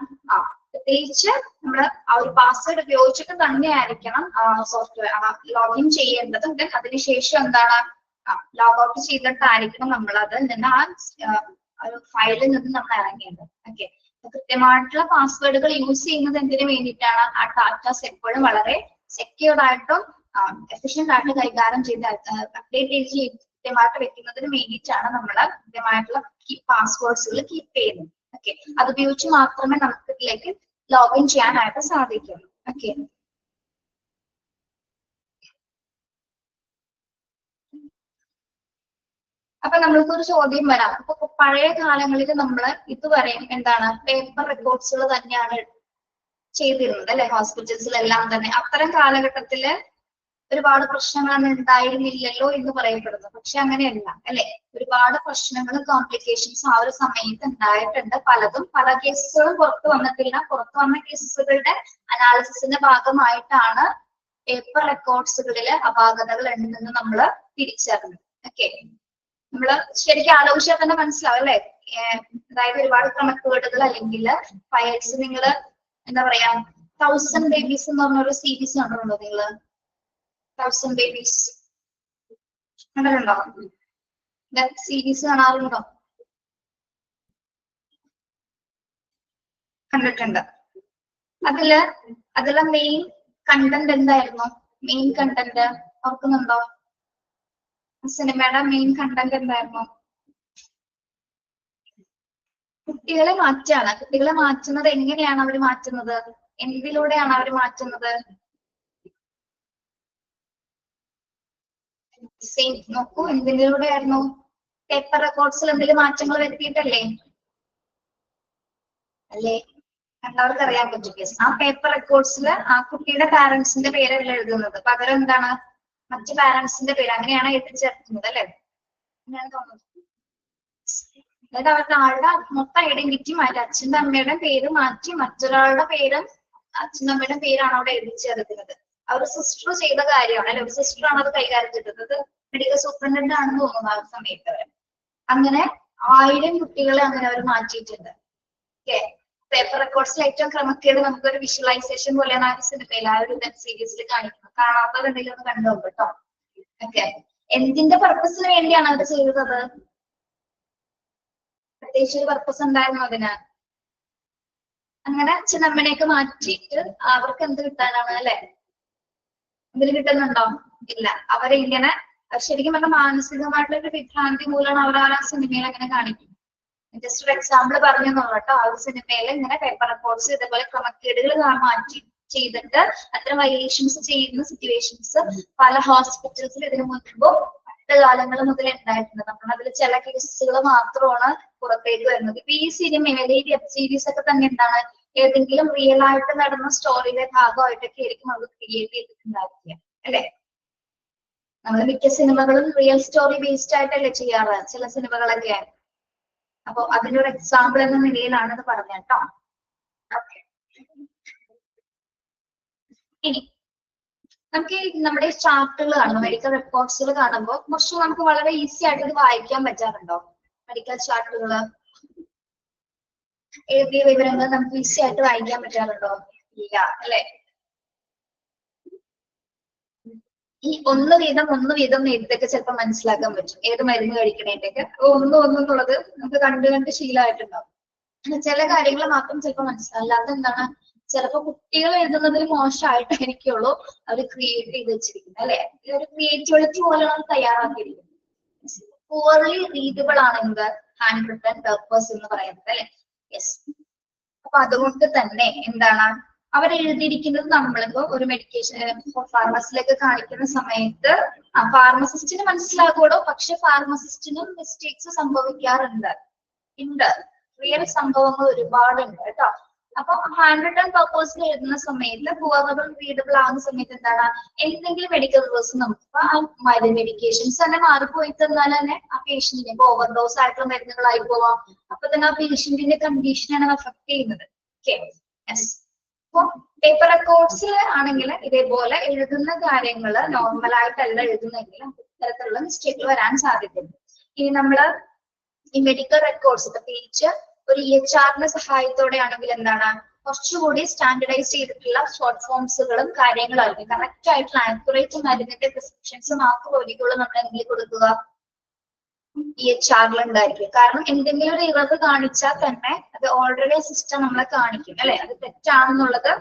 പ്രത്യേകിച്ച് നമ്മൾ ആ ഒരു പാസ്വേഡ് ഉപയോഗിച്ചിട്ട് തന്നെ ആയിരിക്കണം സോഫ്റ്റ്വെയർ ലോഗിൻ ചെയ്യേണ്ടത്. അതിനുശേഷം എന്താണ്, ലോഗ് ഔട്ട് ചെയ്തിട്ടായിരിക്കണം നമ്മൾ അതിൽ നിന്ന് ആ ഫയലിൽ നിന്ന് നമ്മൾ ഇറങ്ങേണ്ടത്. ഓക്കെ, കൃത്യമായിട്ടുള്ള പാസ്വേഡുകൾ യൂസ് ചെയ്യുന്നത് എന്തിനു വേണ്ടിയിട്ടാണ്, ആ ഡാറ്റാസ് എപ്പോഴും വളരെ സെക്യൂർഡ് ആയിട്ടും എഫിഷ്യന്റ് ആയിട്ട് കൈകാര്യം ചെയ്ത് അപ്ഡേറ്റ് ചെയ്ത് കൃത്യമായിട്ട് വെക്കുന്നതിന് വേണ്ടിയിട്ടാണ് നമ്മൾ കൃത്യമായിട്ടുള്ള പാസ്വേഡ്സുകൾ കീപ്പ് ചെയ്യുന്നത്. ഓക്കെ, അത് ഉപയോഗിച്ച് മാത്രമേ നമുക്ക് ഇതിലേക്ക് ലോഗിൻ ചെയ്യാനായിട്ട് സാധിക്കുള്ളൂ. ഓക്കെ, അപ്പൊ നമ്മൾക്ക് ഒരു ചോദ്യം വരാം. അപ്പൊ പഴയ കാലങ്ങളിൽ നമ്മൾ ഇതുവരെ എന്താണ് പേപ്പർ റെക്കോർഡ്സുകൾ തന്നെയാണ് ചെയ്തിരുന്നത് അല്ലെ, ഹോസ്പിറ്റൽസിലെല്ലാം തന്നെ. അത്തരം കാലഘട്ടത്തില് ഒരുപാട് പ്രശ്നങ്ങളൊന്നും ഉണ്ടായിരുന്നില്ലല്ലോ എന്ന് പറയപ്പെടുന്നു. പക്ഷെ അങ്ങനെയല്ല അല്ലെ, ഒരുപാട് പ്രശ്നങ്ങളും കോംപ്ലിക്കേഷൻസ് ആ ഒരു സമയത്ത് ഉണ്ടായിട്ടുണ്ട്. പല കേസുകളും പുറത്തു വന്നിട്ടില്ല. പുറത്തു വന്ന കേസുകളുടെ അനാലിസിസിന്റെ ഭാഗമായിട്ടാണ് പേപ്പർ റെക്കോർഡ്സുകളിൽ അപാകതകൾ ഉണ്ടെന്ന് നമ്മൾ തിരിച്ചറിഞ്ഞത്. ഓക്കെ, നമ്മള് ശരിക്കും ആലോചിച്ചാൽ തന്നെ മനസ്സിലാവും അല്ലെ. അതായത് ഒരുപാട് ക്രമക്കേടുകൾ അല്ലെങ്കിൽ ഫയൽസ് നിങ്ങള് എന്താ പറയാ 1000 ബേബീസ് എന്ന് പറഞ്ഞ ഒരു സീരീസ് കണ്ടിട്ടുണ്ടോ നിങ്ങള്? 1000 ബേബീസ് കണ്ടിട്ടുണ്ടോ? സീരീസ് കാണാറുണ്ടോ? കണ്ടിട്ടുണ്ട്. അതിലെ മെയിൻ കണ്ടന്റ് എന്തായിരുന്നു? മെയിൻ കണ്ടന്റ് ഓർക്കുന്നുണ്ടോ? സിനിമയുടെ മെയിൻ കണ്ടന്റ് എന്തായിരുന്നു? കുട്ടികളെ മാറ്റാണ്. കുട്ടികളെ മാറ്റുന്നത് എങ്ങനെയാണ് അവർ മാറ്റുന്നത്? എന്തിലൂടെയാണ് അവർ മാറ്റുന്നത്? സെയിം നോക്കൂ, എന്തിലൂടെയായിരുന്നു? പേപ്പർ റെക്കോർഡ്സിൽ എന്തെങ്കിലും മാറ്റങ്ങൾ വരുത്തിയിട്ടല്ലേ അല്ലേ? എല്ലാവർക്കും അറിയാൻ പറ്റും. ആ പേപ്പർ റെക്കോർഡ്സിൽ ആ കുട്ടിയുടെ പാരന്റ്സിന്റെ പേരല്ല എഴുതുന്നത്, പകരം എന്താണ് മറ്റു പാരന്റ്സിന്റെ പേര്, അങ്ങനെയാണ് എത്തിച്ചേർക്കുന്നത് അല്ലെ? അങ്ങനെയാണ് തോന്നുന്നത്. അതായത് അവരുടെ ആളുടെ മൊത്തം ഐഡന്റിറ്റി മാറ്റി, അച്ഛൻ്റെ അമ്മയുടെ പേര് മാറ്റി മറ്റൊരാളുടെ പേരും അച്ഛൻ്റെ അമ്മയുടെ പേരാണ് അവിടെ എഴുതിച്ചേർക്കുന്നത്. അവർ സിസ്റ്റർ ചെയ്ത കാര്യമാണ് അല്ലെ, ഒരു സിസ്റ്റർ ആണ് അത് കൈകാര്യം ചെയ്തത്. അത് മെഡിക്കൽ സൂപ്രണ്ടന്റ് ആണെന്ന് തോന്നുന്നു ആ സമയത്ത് അവർ. അങ്ങനെ 1000 കുട്ടികളെ അങ്ങനെ അവർ മാറ്റിയിട്ടുണ്ട്. ഓക്കെ, പേപ്പർ റെക്കോർഡ്സിൽ ഏറ്റവും ക്രമക്കേട് നമുക്കൊരു വിഷ്വലൈസേഷൻ പോലെയാണ് ആ സിനിമയിൽ, ആ ഒരു വെബ് സീരീസിൽ കാണിക്കുന്നത്. കാണാത്തവർ എന്തെങ്കിലും ഒന്ന് കണ്ടു നോക്കും കേട്ടോ. ഓക്കെ, എന്തിന്റെ പർപ്പസിന് വേണ്ടിയാണ് അവർ ചെയ്തത്? പ്രത്യേകിച്ച് ഒരു പർപ്പസ് ഉണ്ടായിരുന്നു അതിന്. അങ്ങനെ അച്ഛനമ്മനെയൊക്കെ മാറ്റിയിട്ട് അവർക്ക് എന്ത് കിട്ടാനാണ് അല്ലെ? എന്തിന് കിട്ടുന്നുണ്ടോ? ഇല്ല. അവരിങ്ങനെ ശരിക്കും പറഞ്ഞാൽ മാനസികമായിട്ടൊരു വിഭ്രാന്തി മൂലമാണ് അവർ ആ സിനിമയിൽ അങ്ങനെ കാണിക്കുന്നത്. ജസ്റ്റ് ഒരു എക്സാമ്പിൾ പറഞ്ഞു കേട്ടോ. ആ ഒരു സിനിമയിൽ ഇങ്ങനെ പേപ്പർ റെക്കോർഡ്സ് ഇതേപോലെ ക്രമക്കേടുകൾ മാറ്റി ചെയ്തിട്ട് അത്തരം വയലേഷൻസ് ചെയ്യുന്ന സിറ്റുവേഷൻസ് പല ഹോസ്പിറ്റൽസിൽ ഇതിനു മുൻപ് കാലങ്ങൾ മുതൽ ഉണ്ടായിട്ടുണ്ട്. നമ്മൾ അതിൽ ചില കേസുകൾ മാത്രമാണ് പുറത്തേക്ക് വരുന്നത്. ഇപ്പൊ ഈ സിനിമയിൽ ഈ വെബ് സീരീസ് ഒക്കെ തന്നെ എന്താണ്, ഏതെങ്കിലും റിയൽ ആയിട്ട് നടന്ന സ്റ്റോറിയുടെ ഭാഗമായിട്ടൊക്കെ ആയിരിക്കും അത് ക്രിയേറ്റ് ചെയ്തിട്ടുണ്ടായിരിക്കുക അല്ലെ? നമ്മൾ മിക്ക സിനിമകളും റിയൽ സ്റ്റോറി ബേസ്ഡ് ആയിട്ടല്ലേ ചെയ്യാറ്, ചില സിനിമകളൊക്കെ. അപ്പൊ അതിന്റെ ഒരു എക്സാമ്പിൾ എന്ന നിലയിലാണ് ഇത് പറഞ്ഞ കേട്ടോ. ഓക്കെ, ഇനി നമുക്ക് നമ്മുടെ ചാർട്ടുകൾ കാണുമ്പോൾ, മെഡിക്കൽ റെക്കോർഡ്സുകൾ കാണുമ്പോൾ കുറച്ച് നമുക്ക് വളരെ ഈസി ആയിട്ട് ഇത് വായിക്കാൻ പറ്റാറുണ്ടോ? മെഡിക്കൽ ചാർട്ടുകൾ എഴുതിയ വിവരങ്ങൾ നമുക്ക് ഈസി ആയിട്ട് വായിക്കാൻ പറ്റാറുണ്ടോ? ഇല്ല അല്ലെ? ഈ ഒന്ന് വീതം എഴുത്തൊക്കെ ചിലപ്പോൾ മനസ്സിലാക്കാൻ പറ്റും, ഏത് മരുന്ന് കഴിക്കണേന്റെയൊക്കെ ഒന്നെന്നുള്ളത് നമുക്ക് കണ്ട് ശീലമായിട്ടുണ്ടാവും. ചില കാര്യങ്ങൾ മാത്രം ചിലപ്പോൾ മനസ്സിലാവില്ല. അതെന്താണ്, ചിലപ്പോ കുട്ടികൾ എഴുതുന്നതിൽ മോശമായിട്ടായിരിക്കുള്ളൂ അവർ ക്രിയേറ്റ് ചെയ്ത് വെച്ചിരിക്കുന്നത് അല്ലെ? ഒരു ക്രിയേറ്റിവിറ്റി പോലെയാണ് തയ്യാറാക്കിയിരിക്കുന്നത്. പൂർലി റീഡബിൾ ആണ് എന്ത് ഹാൻഡ് റിട്ടൺ പേപ്പേഴ്സ് എന്ന് പറയുന്നത് അല്ലെ? യെസ്. അപ്പൊ അതുകൊണ്ട് തന്നെ എന്താണ് അവരെഴുതിയിരിക്കുന്നത്, നമ്മളിപ്പോ ഒരു മെഡിക്കേഷൻ ഫാർമസിയിലേക്ക് കാണിക്കുന്ന സമയത്ത് ഫാർമസിസ്റ്റിന് മനസ്സിലാകൂടോ, പക്ഷെ ഫാർമസിസ്റ്റിനും മിസ്റ്റേക്സ് സംഭവിക്കാറുണ്ട്. റിയൽ സംഭവങ്ങൾ ഒരുപാടുണ്ട് കേട്ടോ. അപ്പൊ ഹാൻഡ് റിട്ടൺ പേപ്പേഴ്സിൽ എഴുതുന്ന സമയത്ത് പൂർണ്ണബിൾ റീഡബിൾ ആകുന്ന സമയത്ത് എന്താണ്, എന്തെങ്കിലും മെഡിക്കൽ റിവേഴ്സ് നമുക്ക് മെഡിക്കേഷൻസ് തന്നെ മാറിപ്പോയി തന്നാൽ തന്നെ ആ പേഷ്യന്റിനെ ഇപ്പൊ ഓവർഡോസ് ആയിട്ടുള്ള മരുന്നുകളായി പോവാം. അപ്പൊ തന്നെ ആ പേഷ്യന്റിന്റെ കണ്ടീഷനാണ് അഫക്ട് ചെയ്യുന്നത്. Okay, yes. അപ്പൊ പേപ്പർ റെക്കോർഡ്സിൽ ആണെങ്കിൽ ഇതേപോലെ എഴുതുന്ന കാര്യങ്ങൾ നോർമൽ ആയിട്ടല്ല എഴുതുന്നെങ്കിൽ ഇത്തരത്തിലുള്ള മിസ്റ്റേക്കുകൾ വരാൻ സാധ്യതയുണ്ട്. ഇനി നമ്മള് ഈ മെഡിക്കൽ റെക്കോർഡ്സ് പ്രത്യേകിച്ച് ഒരു EHRന്റെ സഹായത്തോടെ ആണെങ്കിൽ എന്താണ്, കുറച്ചുകൂടി സ്റ്റാൻഡർഡൈസ് ചെയ്തിട്ടുള്ള ഷോർട്ട് ഫോംസുകളും കാര്യങ്ങളായിരിക്കും. കറക്റ്റ് ആയിട്ടുള്ള ആക്യുറേറ്റ് മരുന്നിന്റെ പ്രിസ്ക്രിപ്ഷൻസ് മാത്രം ഒരിക്കലും നമ്മൾ എന്തെങ്കിലും കൊടുക്കുക EHRൽ ഉണ്ടായിരിക്കും. കാരണം എന്തെങ്കിലും ഒരു ഇറവ് കാണിച്ചാൽ തന്നെ അത് ഓൾറെഡി സിസ്റ്റം നമ്മളെ കാണിക്കും അല്ലെ? അത് തെറ്റാണെന്നുള്ളത്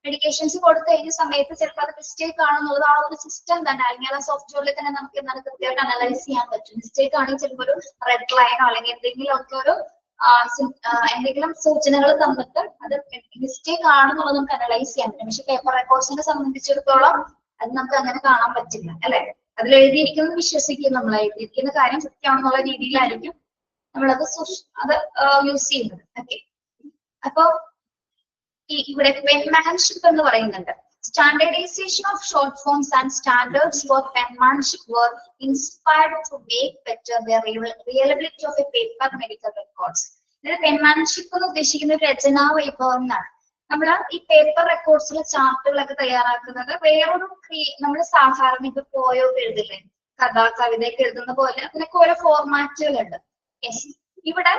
മെഡിക്കേഷൻസ് കൊടുത്തു കഴിഞ്ഞ സമയത്ത് ചിലപ്പോൾ അത് മിസ്റ്റേക്ക് ആണെന്നുള്ളത് ആ ഒരു സിസ്റ്റം തന്നെ അല്ലെങ്കിൽ ആ സോഫ്റ്റ്വെയറിൽ തന്നെ നമുക്ക് എന്താണ് കൃത്യമായിട്ട് അനലൈസ് ചെയ്യാൻ പറ്റും. മിസ്റ്റേക്ക് ആണെങ്കിൽ ചിലപ്പോൾ ഒരു റെഡ് ലൈനോ അല്ലെങ്കിൽ എന്തെങ്കിലും ഒക്കെ ഒരു എന്തെങ്കിലും സൂചനകൾ തന്നിട്ട് അത് മിസ്റ്റേക്ക് ആണെന്നുള്ളത് നമുക്ക് അനലൈസ് ചെയ്യാൻ പറ്റും. പക്ഷെ പേപ്പർ റെക്കോർഡ്സിനെ സംബന്ധിച്ചിടത്തോളം അത് നമുക്ക് അങ്ങനെ കാണാൻ പറ്റില്ല അല്ലെ? അതിൽ എഴുതിയിരിക്കുന്നത് വിശ്വസിക്കും, നമ്മൾ എഴുതിയിരിക്കുന്ന കാര്യം സത്യമാണെന്നുള്ള രീതിയിലായിരിക്കും നമ്മളത് യൂസ് ചെയ്യുന്നത്. ഓക്കെ, അപ്പൊ ഇവിടെ പെൻമാൻഷിപ്പ് എന്ന് പറയുന്നുണ്ട്. Standardization of short forms and standards for penmanship were inspired to make better the reliability of a paper medical records. ഇതിൽ പെൻമാൻഷിപ്പ് എന്ന് ഉദ്ദേശിക്കുന്ന രചനാ വൈഭവം എന്നാണ്. നമ്മൾ ഈ പേപ്പർ റെക്കോർഡ്സിലെ ചാർട്ടുകളൊക്കെ തയ്യാറാക്കുന്നത് വേറൊരു നമ്മൾ സാധാരണ ഇപ്പൊ പോയോ എഴുതില്ലേ, കഥ കവിതയൊക്കെ എഴുതുന്ന പോലെ അതിനൊക്കെ ഓരോ ഫോർമാറ്റുകളുണ്ട്. യെസ്, ഇവിടെ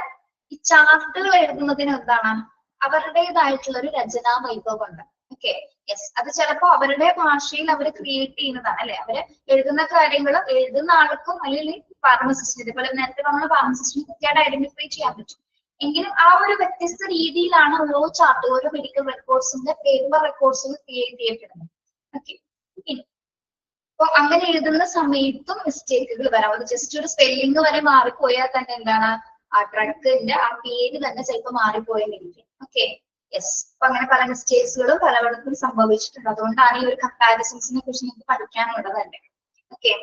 ഈ ചാർട്ടുകൾ എഴുതുന്നതിന് എന്താണ് അവരുടേതായിട്ടുള്ള ഒരു രചനാ വൈഭവമുണ്ട്. ഓക്കെ, യെസ്, അത് ചിലപ്പോ അവരുടെ ഭാഷയിൽ അവർ ക്രിയേറ്റ് ചെയ്യുന്നതാണ് അല്ലെ. അവര് എഴുതുന്ന കാര്യങ്ങൾ എഴുതുന്ന ആൾക്കും അല്ലെങ്കിൽ ഫാർമസിസ്റ്റ്, ഇതുപോലെ നേരത്തെ നമ്മൾ ഫാർമസിസ്റ്റിനെ കൃത്യമായിട്ട് ഐഡന്റിഫൈ ചെയ്യാൻ പറ്റും. എങ്കിലും ആ ഒരു വ്യത്യസ്ത രീതിയിലാണ് ഓരോ ചാർട്ട്, ഓരോ മെഡിക്കൽ റെക്കോർഡ്സിന്റെ പേപ്പർ റെക്കോർഡ്സുകൾ ക്രിയേറ്റ് ചെയ്യപ്പെടുന്നത്. ഓക്കെ, അപ്പൊ അങ്ങനെ എഴുതുന്ന സമയത്തും മിസ്റ്റേക്കുകൾ വരാം. അത് ജസ്റ്റ് ഒരു സ്പെല്ലിംഗ് വരെ മാറിപ്പോയാൽ തന്നെ എന്താണ് ആ ഡ്രഗിന്റെ ആ പേര് തന്നെ ചിലപ്പോൾ മാറിപ്പോയെന്നിരിക്കും. ഓക്കെ, യെസ്, അപ്പൊ അങ്ങനെ പല മിസ്റ്റേക്സുകളും പലയിടത്തും സംഭവിച്ചിട്ടുണ്ട്. അതുകൊണ്ടാണ് ഈ ഒരു കമ്പാരിസൺസിനെ കുറിച്ച് നിങ്ങൾക്ക് പഠിക്കാനുള്ളത് തന്നെ. Okay,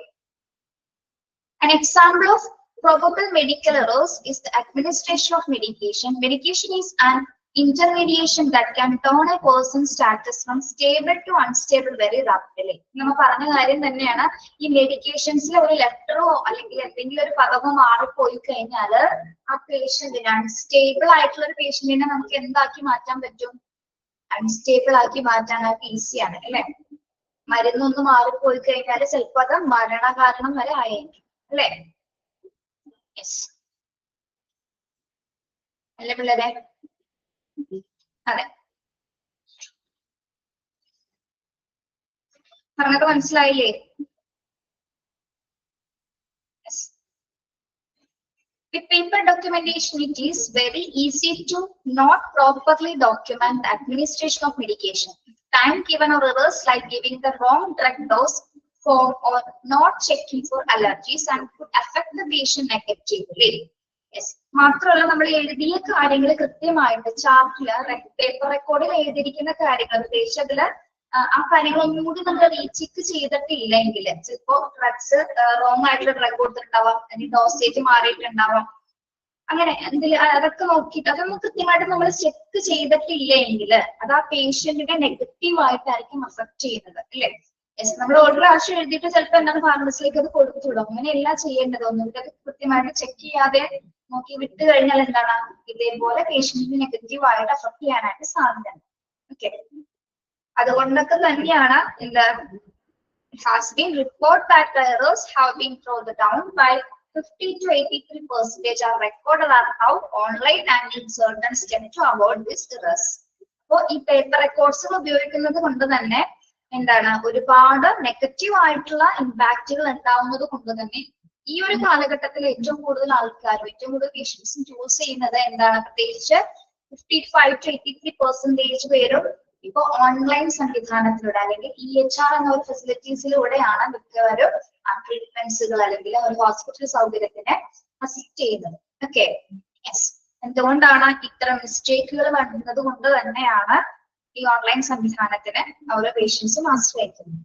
an example of probable medical errors is the administration of medication. Medication is an intermediation that can turn a person's status from stable to unstable very rapidly. നമ്മൾ പറഞ്ഞ കാര്യം തന്നെയാണ്. ഈ മെഡിക്കേഷൻസിൽ ഒരു ലെറ്ററോ അല്ലെങ്കിൽ എന്തെങ്കിലും ഒരു പദമോ മാറിപ്പോയി കഴിഞ്ഞാൽ ആ പേഷ്യന്റിന് അൺസ്റ്റേബിൾ ആയിട്ടുള്ള ഒരു പേഷ്യന്റിനെ നമുക്ക് എന്താക്കി മാറ്റാൻ പറ്റും? അൺസ്റ്റേബിൾ ആക്കി മാറ്റാനായിട്ട് ഈസിയാണ് അല്ലെ. മരുന്നൊന്ന് മാറിപ്പോയി കഴിഞ്ഞാൽ ചിലപ്പോൾ അത് മരണകാരണം വരെ ആയിരിക്കും അല്ലെ. യെസ് അല്ലേ പിള്ളേരെ? അതെ, പറഞ്ഞത് മനസ്സിലായില്ലേ? With paper documentation, it is very easy to not properly document the administration of medication. Time given or errors like giving the wrong drug dose form or not checking for allergies and could affect the patient negatively. Yes, മാത്രമല്ല നമ്മൾ എഴുതിയ കാര്യങ്ങൾ കൃത്യമായിട്ട് ചാർട്ടില് പേപ്പർ റെക്കോർഡിൽ എഴുതിയിരിക്കുന്ന കാര്യങ്ങൾ പ്രത്യേകിച്ച് അതില് ആ കാര്യങ്ങൾ ഒന്നുകൂടി നമ്മൾ റീചെക്ക് ചെയ്തിട്ടില്ലെങ്കിൽ ചിലപ്പോ ഡ്രഗ്സ് റോങ് ആയിട്ടുള്ള ഡ്രഗ് കൊടുത്തിട്ടുണ്ടാവാം, അല്ലെങ്കിൽ ഡോസേജ് മാറിയിട്ടുണ്ടാവാം, അങ്ങനെ എന്തെങ്കിലും അതൊക്കെ നോക്കിയിട്ട് അതൊന്നും കൃത്യമായിട്ട് നമ്മൾ ചെക്ക് ചെയ്തിട്ടില്ലെങ്കിൽ അത് ആ പേഷ്യന്റിനെ നെഗറ്റീവ് ആയിട്ടായിരിക്കും അഫക്ട് ചെയ്യുന്നത് അല്ലെ. യെസ്, നമ്മൾ ഒരു പ്രാവശ്യം എഴുതിയിട്ട് ചിലപ്പോൾ എന്താണ് ഫാർമസിയിലേക്ക് അത് കൊടുത്തുവിടും. അങ്ങനെയല്ല ചെയ്യേണ്ടത്. ഒന്നുകൂടി അത് കൃത്യമായിട്ട് ചെക്ക് ചെയ്യാതെ നോക്കി വിട്ട് കഴിഞ്ഞാൽ എന്താണ് ഇതേപോലെ പേഷ്യന്റിന് നെഗറ്റീവ് ആയിട്ട് അഫക്ട് ചെയ്യാനായിട്ട് സാധ്യത. ഓക്കെ, അതുകൊണ്ടൊക്കെ തന്നെയാണ് എന്താ has been reported that the errors have been brought down by 50 to 83% are recorded are out online and in certain steps to avoid this errors. അപ്പോൾ ഈ പേപ്പർ റെക്കോർഡ്സുകൾ ഉപയോഗിക്കുന്നത് കൊണ്ട് തന്നെ എന്താണ് ഒരുപാട് നെഗറ്റീവ് ആയിട്ടുള്ള ഇമ്പാക്റ്റുകൾ ഉണ്ടാവുന്നത് കൊണ്ട് തന്നെ ഈ ഒരു കാലഘട്ടത്തിൽ ഏറ്റവും കൂടുതൽ ആൾക്കാരും ഏറ്റവും കൂടുതൽ പേഷ്യൻസും ചൂസ് ചെയ്യുന്നത് എന്താണ്, പ്രത്യേകിച്ച് 55 to 83% പേരും ഇപ്പൊ ഓൺലൈൻ സംവിധാനത്തിലൂടെ അല്ലെങ്കിൽ EHR എന്ന ഒരു ഫെസിലിറ്റീസിലൂടെയാണ് മിക്കവരും ട്രീറ്റ്മെന്റ്സുകൾ അല്ലെങ്കിൽ ഒരു ഹോസ്പിറ്റൽ സൗകര്യത്തിനെ അസിസ്റ്റ് ചെയ്യുന്നത്. ഓക്കെ, യെസ്, എന്തുകൊണ്ടാണ് ഇത്തരം മിസ്റ്റേക്കുകൾ വരുന്നത് കൊണ്ട് തന്നെയാണ് ഈ ഓൺലൈൻ സംവിധാനത്തിന് ഓരോ പേഷ്യൻസും ആശ്രയിക്കുന്നത്.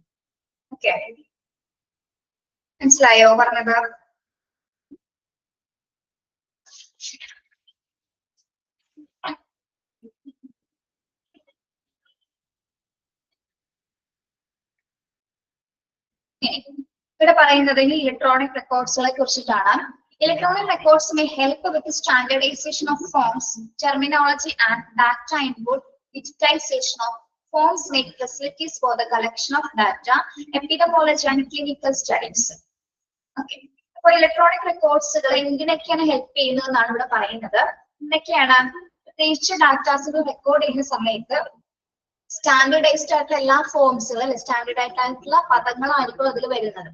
ഓക്കെ, മനസ്സിലായോ പറഞ്ഞത്? ഇവിടെ പറയുന്നത് ഇലക്ട്രോണിക് റെക്കോർഡ്സുകളെ കുറിച്ചിട്ടാണ്. Electronic records may help with the standardization of forms, terminology and data input. Digitization of forms make facilities for the collection of data, epidemiology and clinical studies. Okay, അപ്പോൾ ഇലക്ട്രോണിക് റെക്കോർഡ്സുകൾ എന്തിനൊക്കെയാണ് ഹെൽപ്പ് ചെയ്യുന്നതെന്നാണ് ഇവിടെ പറയുന്നത്. എന്തൊക്കെയാണ്? പ്രത്യേകിച്ച് ഡാറ്റാസുകൾ റെക്കോർഡ് ചെയ്യുന്ന സമയത്ത് സ്റ്റാൻഡേർഡൈസ്ഡ് ആയിട്ടുള്ള എല്ലാ ഫോംസുകൾ സ്റ്റാൻഡേർഡ് ആയിട്ടുള്ള പദങ്ങളായിരിക്കും അതിൽ വരുന്നത്.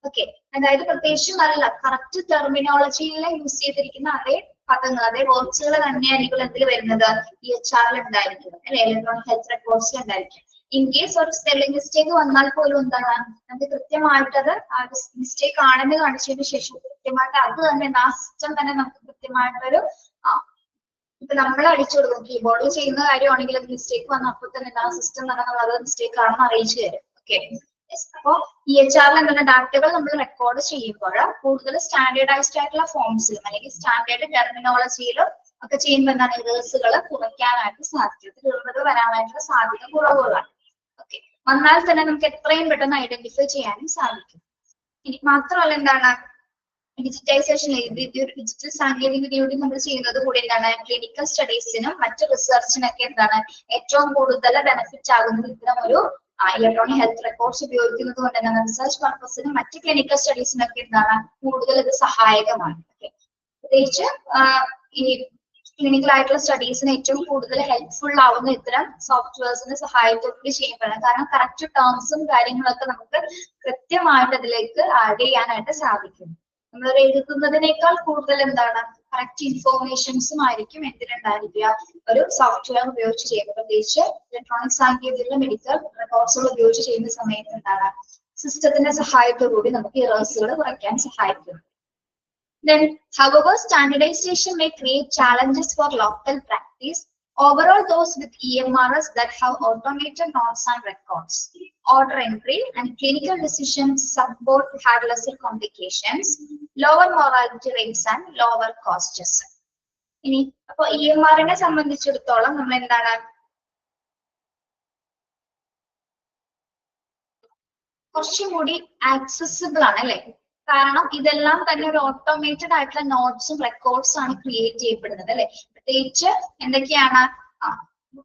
ഓക്കെ, അതായത് പ്രത്യേകിച്ച് നല്ല കറക്റ്റ് ടെർമിനോളജിയിൽ യൂസ് ചെയ്തിരിക്കുന്ന അതേ പദങ്ങൾ അതേ വേർഡ്സുകൾ തന്നെയായിരിക്കും എന്തിൽ വരുന്നത്, EHR ഉണ്ടായിരിക്കുന്നത് അല്ലെ, ഇലക്ട്രോണിക് ഹെൽത്ത് റെക്കോർഡ്സിൽ ഉണ്ടായിരിക്കും. ഇൻ കേസ് ഒരു സ്പെല്ലിംഗ് മിസ്റ്റേക്ക് വന്നാൽ പോലും എന്താണ് നമുക്ക് കൃത്യമായിട്ടത് ആ മിസ്റ്റേക്ക് ആണെന്ന് കാണിച്ചതിന് ശേഷം കൃത്യമായിട്ട് അത് തന്നെ ആ സിസ്റ്റം തന്നെ നമുക്ക് കൃത്യമായിട്ടൊരു ഇപ്പൊ നമ്മൾ അടിച്ചു കൊടുക്കും കീബോർഡിൽ ചെയ്യുന്ന കാര്യമാണെങ്കിൽ അത് മിസ്റ്റേക്ക് വന്ന അപ്പോൾ തന്നെ ആ സിസ്റ്റം തന്നെ നമ്മൾ അത് മിസ്റ്റേക്ക് ആണെന്ന് അറിയിച്ചു തരും. ഓക്കെ, അപ്പോ EHR എന്നുള്ള ഡാറ്റകൾ നമ്മൾ റെക്കോർഡ് ചെയ്യുമ്പോൾ കൂടുതൽ സ്റ്റാൻഡേർഡൈസ്ഡ് ആയിട്ടുള്ള ഫോംസിലും അല്ലെങ്കിൽ സ്റ്റാൻഡേർഡ് ടെർമിനോളജിയിലും ഒക്കെ ചെയ്യുമ്പോൾ എന്താണ് എറേഴ്സുകൾ കുറയ്ക്കാനായിട്ട് സാധ്യത വരാനായിട്ടുള്ള സാധ്യത കുറവുകളാണ്. ഓക്കെ, വന്നാൽ തന്നെ നമുക്ക് എത്രയും പെട്ടെന്ന് ഐഡന്റിഫൈ ചെയ്യാനും സാധിക്കും. ഇനി മാത്രമല്ല എന്താണ് ഡിജിറ്റൈസേഷൻ ഡിജിറ്റൽ സാങ്കേതിക വിദ്യയോടെ നമ്മൾ ചെയ്യുന്നത് കൂടി എന്താണ് ക്ലിനിക്കൽ സ്റ്റഡീസിനും മറ്റു റിസർച്ചിനൊക്കെ എന്താണ് ഏറ്റവും കൂടുതൽ ബെനിഫിറ്റ് ആകുന്നത് ഇത്തരം ഒരു ഇലക്ട്രോണിക് ഹെൽത്ത് റെക്കോർഡ്സ് ഉപയോഗിക്കുന്നത് കൊണ്ട് തന്നെ റിസർച്ച് പർപ്പസിനും മറ്റ് ക്ലിനിക്കൽ സ്റ്റഡീസിനൊക്കെ എന്താണ് കൂടുതൽ ഇത് സഹായകമാണ്. പ്രത്യേകിച്ച് ഈ ക്ലിനിക്കൽ ആയിട്ടുള്ള സ്റ്റഡീസിന് ഏറ്റവും കൂടുതൽ ഹെൽപ്ഫുൾ ആവുന്ന ഇത്തരം സോഫ്റ്റ്വെയർസിന്റെ സഹായത്തോടുകൂടി ചെയ്യുമ്പോഴാണ്. കാരണം കറക്റ്റ് ടേംസും കാര്യങ്ങളൊക്കെ നമുക്ക് കൃത്യമായിട്ട് അതിലേക്ക് ആഡ് ചെയ്യാനായിട്ട് സാധിക്കും. നമ്മൾ എഴുതുന്നതിനേക്കാൾ കൂടുതൽ എന്താണ് കറക്റ്റ് ഇൻഫോർമേഷൻസും ആയിരിക്കും എന്തിനുണ്ടായിരിക്കുക ഒരു സോഫ്റ്റ്വെയർ ഉപയോഗിച്ച് ചെയ്യുന്നത്. പ്രത്യേകിച്ച് ഇലക്ട്രോണിക് സാങ്കേതിക മെഡിക്കൽ റെക്കോർഡ്സുകൾ ഉപയോഗിച്ച് ചെയ്യുന്ന സമയത്ത് എന്താണ് സിസ്റ്റത്തിന്റെ സഹായത്തോടുകൂടി നമുക്ക് ഇറേഴ്സുകൾ കുറയ്ക്കാൻ സഹായിക്കും. Then, however, standardization may create challenges for local practice. Overall, those with EMRs that have automated notes and records, order entry, and clinical decisions support had lesser complications, lower mortality rates, and lower costs. ഇനി അപ്പൊ EMR-നെ സംബന്ധിച്ചിടത്തോളം നമ്മൾ എന്താണ് കുറച്ചും കൂടി ആക്സസിബിൾ ആണ് അല്ലെ? കാരണം ഇതെല്ലാം തന്നെ ഒരു ഓട്ടോമേറ്റഡ് ആയിട്ടുള്ള നോട്ട്സും റെക്കോർഡ്സും ആണ് ക്രിയേറ്റ് ചെയ്യപ്പെടുന്നത് അല്ലെ? പ്രത്യേകിച്ച് എന്തൊക്കെയാണ്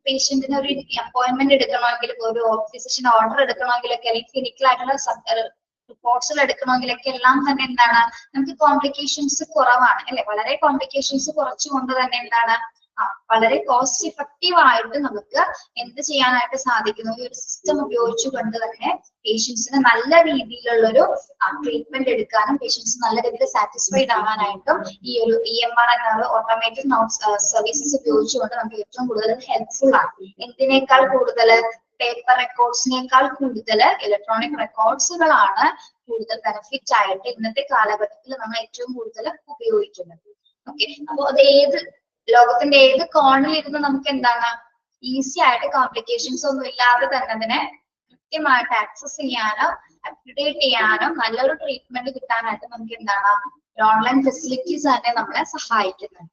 പേഷ്യന്റിന് ഒരു അപ്പോയിന്റ്മെന്റ് എടുക്കണമെങ്കിൽ, ഒരു ഫിസിഷ്യൻ ഓർഡർ എടുക്കണമെങ്കിലൊക്കെ, അല്ലെങ്കിൽ ക്ലിനിക്കൽ ആയിട്ടുള്ള റിപ്പോർട്ട്സുകൾ എടുക്കണമെങ്കിലൊക്കെ എല്ലാം തന്നെ എന്താണ് നമുക്ക് കോംപ്ലിക്കേഷൻസ് കുറവാണ് അല്ലെ? വളരെ കോംപ്ലിക്കേഷൻസ് കുറച്ചുകൊണ്ട് തന്നെ എന്താണ് വളരെ കോസ്റ്റ് ഇഫക്റ്റീവ് ആയിട്ട് നമുക്ക് എന്ത് ചെയ്യാനായിട്ട് സാധിക്കുന്നു, ഈ ഒരു സിസ്റ്റം ഉപയോഗിച്ചുകൊണ്ട് തന്നെ പേഷ്യൻസിന് നല്ല രീതിയിലുള്ളൊരു ട്രീറ്റ്മെന്റ് എടുക്കാനും പേഷ്യൻസ് നല്ല രീതിയിൽ സാറ്റിസ്ഫൈഡ് ആവാനായിട്ടും ഈ ഒരു EMR എന്ന ഓട്ടോമേറ്റഡ് നോട്ട്സ് സർവീസസ് ഉപയോഗിച്ചുകൊണ്ട് നമുക്ക് ഏറ്റവും കൂടുതൽ ഹെൽപ്ഫുൾ ആണ്. എന്തിനേക്കാൾ കൂടുതൽ പേപ്പർ റെക്കോർഡ്സിനേക്കാൾ കൂടുതൽ ഇലക്ട്രോണിക് റെക്കോർഡ്സുകളാണ് കൂടുതൽ ബെനിഫിറ്റ് ആയിട്ട് ഇന്നത്തെ കാലഘട്ടത്തിൽ നമ്മൾ ഏറ്റവും കൂടുതൽ ഉപയോഗിക്കുന്നത്. ഓക്കെ, അപ്പൊ അത് ലോകത്തിന്റെ ഏത് കോണിൽ ഇരുന്ന് നമുക്ക് എന്താണ് ഈസി ആയിട്ട് കോംപ്ലിക്കേഷൻസ് ഒന്നും ഇല്ലാതെ തന്നെ അതിനെ കൃത്യമായിട്ട് ആക്സസ് ചെയ്യാനും അപ്ഡേറ്റ് ചെയ്യാനും നല്ലൊരു ട്രീറ്റ്മെന്റ് കിട്ടാനായിട്ട് നമുക്ക് എന്താണ് ഓൺലൈൻ ഫെസിലിറ്റീസ് തന്നെ നമ്മളെ സഹായിക്കുന്നുണ്ട്.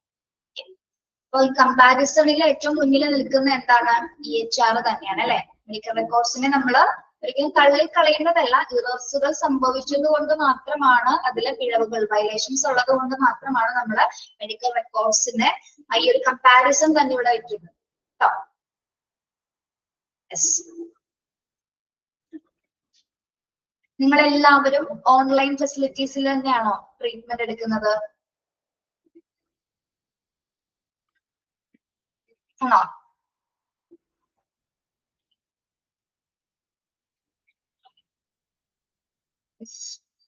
അപ്പൊ ഈ കമ്പാരിസണിൽ ഏറ്റവും മുന്നിൽ നിൽക്കുന്ന എന്താണ് EHR തന്നെയാണ് അല്ലെ? മെഡിക്കൽ റെക്കോർഡ്സിനെ നമ്മൾ ഒരിക്കലും തള്ളിക്കളയുന്നതല്ല. ഇറേഴ്സുകൾ സംഭവിച്ചത് കൊണ്ട് മാത്രമാണ്, അതിലെ പിഴവുകൾ വയലേഷൻസ് ഉള്ളത് കൊണ്ട് മാത്രമാണ് നമ്മള് മെഡിക്കൽ റെക്കോർഡ്സിന്റെ ഈ ഒരു കമ്പാരിസൺ തന്നെ ഇവിടെ വയ്ക്കുന്നത് കേട്ടോ. നിങ്ങളെല്ലാവരും ഓൺലൈൻ ഫെസിലിറ്റീസിൽ തന്നെയാണോ ട്രീറ്റ്മെന്റ് എടുക്കുന്നത്? ആണോ?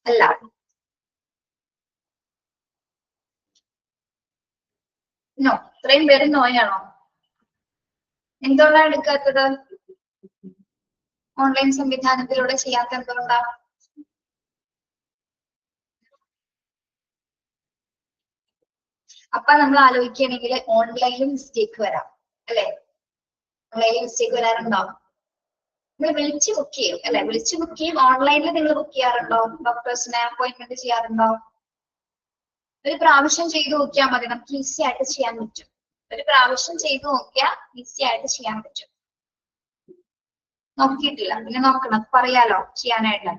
അല്ല, നോ. ഇത്രയും പേര് നോയാണോ? എന്തുകൊണ്ടാണ് എടുക്കാത്തത്? ഓൺലൈൻ സംവിധാനത്തിലൂടെ ചെയ്യാത്ത എന്തുകൊണ്ടാണ്? അപ്പൊ നമ്മൾ ആലോചിക്കുകയാണെങ്കിൽ ഓൺലൈനിൽ മിസ്റ്റേക്ക് വരാം അല്ലെ? ഓൺലൈനിൽ മിസ്റ്റേക്ക് വരാറുണ്ടോ? നിങ്ങൾ വിളിച്ച് ബുക്ക് ചെയ്യും അല്ലെ? വിളിച്ച് ബുക്ക് ചെയ്യും. ഓൺലൈനിൽ നിങ്ങൾ ബുക്ക് ചെയ്യാറുണ്ടോ? ഡോക്ടേഴ്സിനെ അപ്പോയിന്റ്മെന്റ് ചെയ്യാറുണ്ടോ? ഒരു പ്രാവശ്യം ചെയ്ത് നോക്കിയാൽ മതി, നമുക്ക് ഈസി ആയിട്ട് ചെയ്യാൻ പറ്റും. ഒരു പ്രാവശ്യം ചെയ്ത് നോക്കിയാൽ ഈസി ആയിട്ട് ചെയ്യാൻ പറ്റും. നോക്കിയിട്ടില്ല, പിന്നെ നോക്കണം, പറയാലോ ചെയ്യാനായിട്ട്.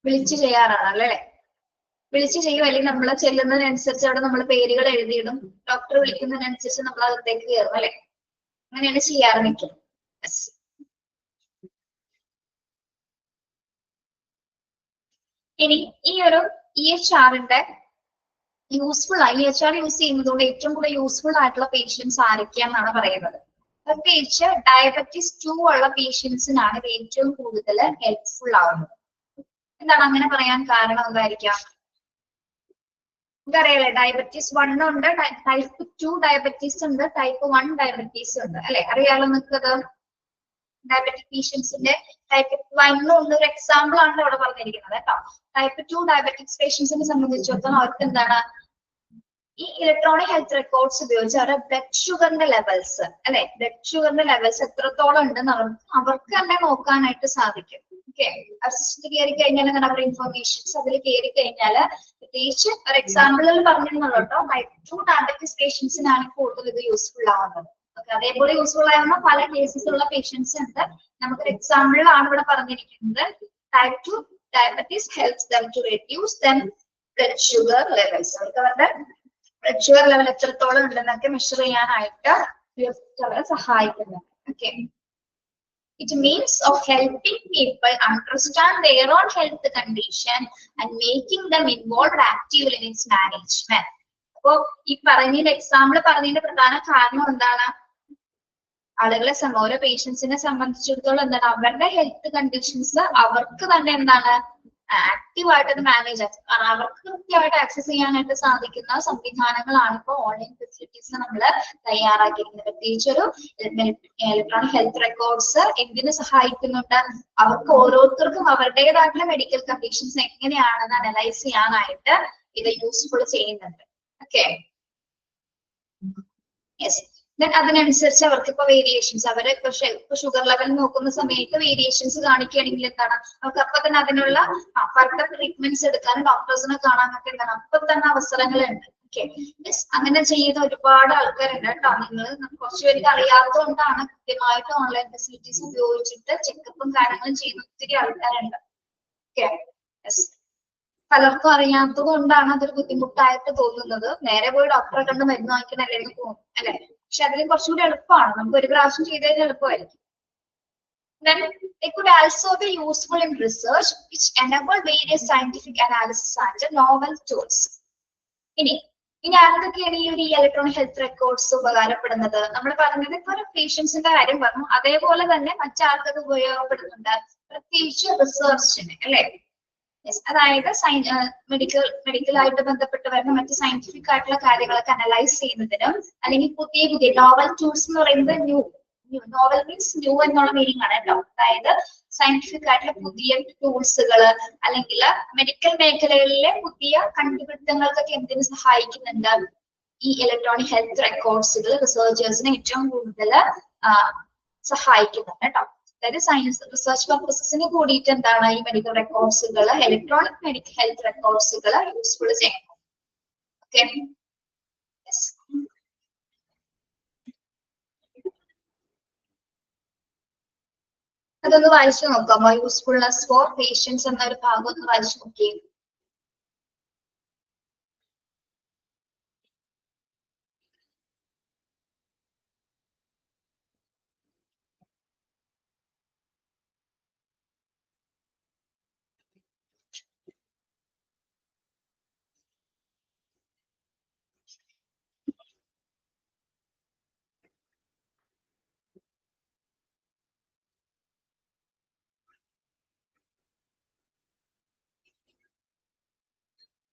വിളിച്ച് ചെയ്യാറാണ് അല്ലേ? വിളിച്ച് ചെയ്യും, അല്ലെങ്കിൽ നമ്മൾ ചെല്ലുന്നതിനനുസരിച്ച് അവിടെ നമ്മൾ പേരുകൾ എഴുതിയിടും. ഡോക്ടർ വിളിക്കുന്നതിനനുസരിച്ച് നമ്മൾ അകത്തേക്ക് കയറും അല്ലെ? അങ്ങനെയാണ് ചെയ്യാറ് മിക്കതും. ഇനി ഈ ഒരു EHR-ന്റെ യൂസ്ഫുൾ ആയി EHR യൂസ് ചെയ്യുന്നതുകൊണ്ട് ഏറ്റവും കൂടുതൽ യൂസ്ഫുൾ ആയിട്ടുള്ള പേഷ്യൻസ് ആരൊക്കെയാണെന്നാണ് പറയുന്നത്. പ്രത്യേകിച്ച് ഡയബറ്റീസ് 2 ഉള്ള പേഷ്യൻസിനാണ് ഇത് ഏറ്റവും കൂടുതൽ ഹെൽപ്ഫുൾ ആവുന്നത്. എന്താണ് അങ്ങനെ പറയാൻ കാരണം? എന്തായിരിക്കാം? നമുക്കറിയാലേ ഡയബറ്റീസ് 1 ഉണ്ട്, ടൈപ്പ് 2 ഡയബറ്റീസ് ഉണ്ട്, ടൈപ്പ് 1 ഡയബറ്റീസ് ഉണ്ട് അല്ലെ? അറിയാലോ നിങ്ങൾക്കത്? ഡയബറ്റിക് പേഷ്യൻസിന്റെ ടൈപ്പ് 1 ഉണ്ട്, ഒരു എക്സാമ്പിൾ ആണ് ഇവിടെ പറഞ്ഞിരിക്കുന്നത് കേട്ടോ. ടൈപ്പ് 2 ഡയബറ്റിക്സ് പേഷ്യൻസിനെ സംബന്ധിച്ചിടത്തോളം അവർക്ക് എന്താണ് ഈ ഇലക്ട്രോണിക് ഹെൽത്ത് റെക്കോർഡ്സ് ഉപയോഗിച്ച് അവരുടെ ബ്ലഡ് ഷുഗറിന്റെ ലെവൽസ് അല്ലെ? ബ്ലഡ് ഷുഗറിന്റെ ലെവൽസ് എത്രത്തോളം ഉണ്ടെന്ന് അവർക്ക് തന്നെ നോക്കാനായിട്ട് സാധിക്കും. ഓക്കെ, സിസ്റ്റത്തിൽ കയറി കഴിഞ്ഞാൽ അങ്ങനെ അവരുടെ ഇൻഫോർമേഷൻസ് അതിൽ കയറി കഴിഞ്ഞാല് പ്രത്യേകിച്ച് ഒരു എക്സാമ്പിളിൽ പറഞ്ഞിരുന്നുള്ളൂ കേട്ടോ. ടൈപ്പ് 2 ഡയബറ്റിക്സ് പേഷ്യൻസിനാണ് കൂടുതൽ ഇത് യൂസ്ഫുൾ ആവുന്നത്. ഓക്കെ, അതേപോലെ യൂസ്ഫുൾ ആവുന്ന പല കേസസ് ഉള്ള പേഷ്യൻസ് ഉണ്ട്. നമുക്കൊരു എക്സാമ്പിളാണ് ഇവിടെ പറഞ്ഞിരിക്കുന്നത്. Type 2 diabetes helps them to reduce them blood sugar levels. അവർക്ക് അവരുടെ ബ്ലഡ് ഷുഗർ ലെവൽ എത്രത്തോളം ഉണ്ടെന്നൊക്കെ മെഷർ ചെയ്യാനായിട്ട് സഹായിക്കുന്നത്. Okay, it means of helping people understand their own health condition and making them involved actively in its management. അപ്പോ ഈ പറഞ്ഞതിന്റെ എക്സാമ്പിൾ പറഞ്ഞതിന്റെ പ്രധാന കാരണം എന്താണ്? ആളുകളെ ഓരോ പേഷ്യൻസിനെ സംബന്ധിച്ചിടത്തോളം എന്താണ് അവരുടെ ഹെൽത്ത് കണ്ടീഷൻസ് അവർക്ക് തന്നെ എന്താണ് ആക്റ്റീവായിട്ട് അത് മാനേജ് അവർക്ക് കൃത്യമായിട്ട് ആക്സസ് ചെയ്യാനായിട്ട് സാധിക്കുന്ന സംവിധാനങ്ങളാണ് ഇപ്പോൾ ഓൺലൈൻ ഫെസിലിറ്റീസ് നമ്മൾ തയ്യാറാക്കിയിരിക്കുന്നത്. പ്രത്യേകിച്ച് ഒരു ഇലക്ട്രോണിക് ഹെൽത്ത് റെക്കോർഡ്സ് എന്തിനു സഹായിക്കുന്നുണ്ട്? അവർക്ക് ഓരോരുത്തർക്കും അവരുടേതായിട്ടുള്ള മെഡിക്കൽ കണ്ടീഷൻസ് എങ്ങനെയാണെന്ന് അനലൈസ് ചെയ്യാനായിട്ട് ഇത് യൂസ്ഫുൾ ചെയ്യുന്നുണ്ട്. Okay, yes. അതിനനുസരിച്ച് അവർക്ക് ഇപ്പൊ വേരിയേഷൻസ് അവര് ഇപ്പൊ ഷുഗർ ലെവൽ നോക്കുന്ന സമയത്ത് വേരിയേഷൻസ് കാണിക്കുകയാണെങ്കിൽ എന്താണ് അവർക്ക് അപ്പൊ തന്നെ അതിനുള്ള ഫർദർ ട്രീറ്റ്മെന്റ്സ് എടുക്കാനും ഡോക്ടേഴ്സിനെ കാണാനൊക്കെ എന്താണ് അപ്പൊ തന്നെ അവസരങ്ങളുണ്ട്. ഓക്കെ, അങ്ങനെ ചെയ്യുന്ന ഒരുപാട് ആൾക്കാരുണ്ട് കേട്ടോ. നിങ്ങൾ കുറച്ചുപേർക്ക് അറിയാത്തതുകൊണ്ടാണ് കൃത്യമായിട്ട് ഓൺലൈൻ ഫെസിലിറ്റീസ് ഉപയോഗിച്ചിട്ട് ചെക്കപ്പും കാര്യങ്ങളും ചെയ്യുന്ന ഒത്തിരി ആൾക്കാരുണ്ട്. ഓക്കെ, പലർക്കും അറിയാത്തത് കൊണ്ടാണ് അതൊരു ബുദ്ധിമുട്ടായിട്ട് തോന്നുന്നത്. നേരെ പോയി ഡോക്ടറെ കണ്ട് മരുന്ന് വാങ്ങിക്കണല്ലേ തോന്നും അല്ലെ? പക്ഷെ അതിലും കുറച്ചുകൂടി എളുപ്പമാണ്. നമുക്ക് ഒരു പ്രാവശ്യം ചെയ്ത് കഴിഞ്ഞാൽ എളുപ്പമായിരിക്കും. Then it could also be useful in research which enable various scientific analysis and novel tools. ഇനി ആർക്കൊക്കെയാണ് ഈ ഒരു ഇലക്ട്രോണിക് ഹെൽത്ത് റെക്കോർഡ്സ് ഉപകാരപ്പെടുന്നത്? നമ്മൾ പറഞ്ഞത് ഇപ്പൊ ഒരു പേഷ്യൻസിന്റെ കാര്യം പറഞ്ഞു, അതേപോലെ തന്നെ മറ്റാർക്കത് ഉപയോഗപ്പെടുന്നുണ്ട്? പ്രത്യേകിച്ച് റിസർച്ചിന് അല്ലെ? അതായത് മെഡിക്കലായിട്ട് ബന്ധപ്പെട്ട് വരുന്ന മറ്റ് സയന്റിഫിക് ആയിട്ടുള്ള കാര്യങ്ങളൊക്കെ അനലൈസ് ചെയ്യുന്നതിനും അല്ലെങ്കിൽ പുതിയ നോവൽ ടൂൾസ് എന്ന് പറയുന്നത് നോവൽ മീൻസ് ന്യൂ എന്നുള്ള മീനിങ് ആണ് കേട്ടോ. അതായത് സയന്റിഫിക് ആയിട്ടുള്ള പുതിയ ടൂൾസുകൾ അല്ലെങ്കിൽ മെഡിക്കൽ മേഖലകളിലെ പുതിയ കണ്ടുപിടുത്തങ്ങൾക്കൊക്കെ എന്തിനു സഹായിക്കുന്നുണ്ട്? ഈ ഇലക്ട്രോണിക് ഹെൽത്ത് റെക്കോർഡ്സുകൾ റിസർച്ചേഴ്സിനെ ഏറ്റവും കൂടുതൽ സഹായിക്കുന്നുണ്ട് കേട്ടോ. അതായത് സയൻസ് റിസർച്ച് പർപ്പസസിന് കൂടിയിട്ട് എന്താണ് ഈ മെഡിക്കൽ റെക്കോർഡ്സുകൾ ഇലക്ട്രോണിക് മെഡിക്കൽ ഹെൽത്ത് റെക്കോർഡ്സുകൾ യൂസ്ഫുൾ ചെയ്യുന്നു. ഓക്കെ, അതൊന്ന് വായിച്ചു നോക്കാമോ? യൂസ്ഫുൾനെസ് ഫോർ പേഷ്യൻസ് എന്ന ഒരു ഭാഗം ഒന്ന് വായിച്ചു നോക്കിയേ.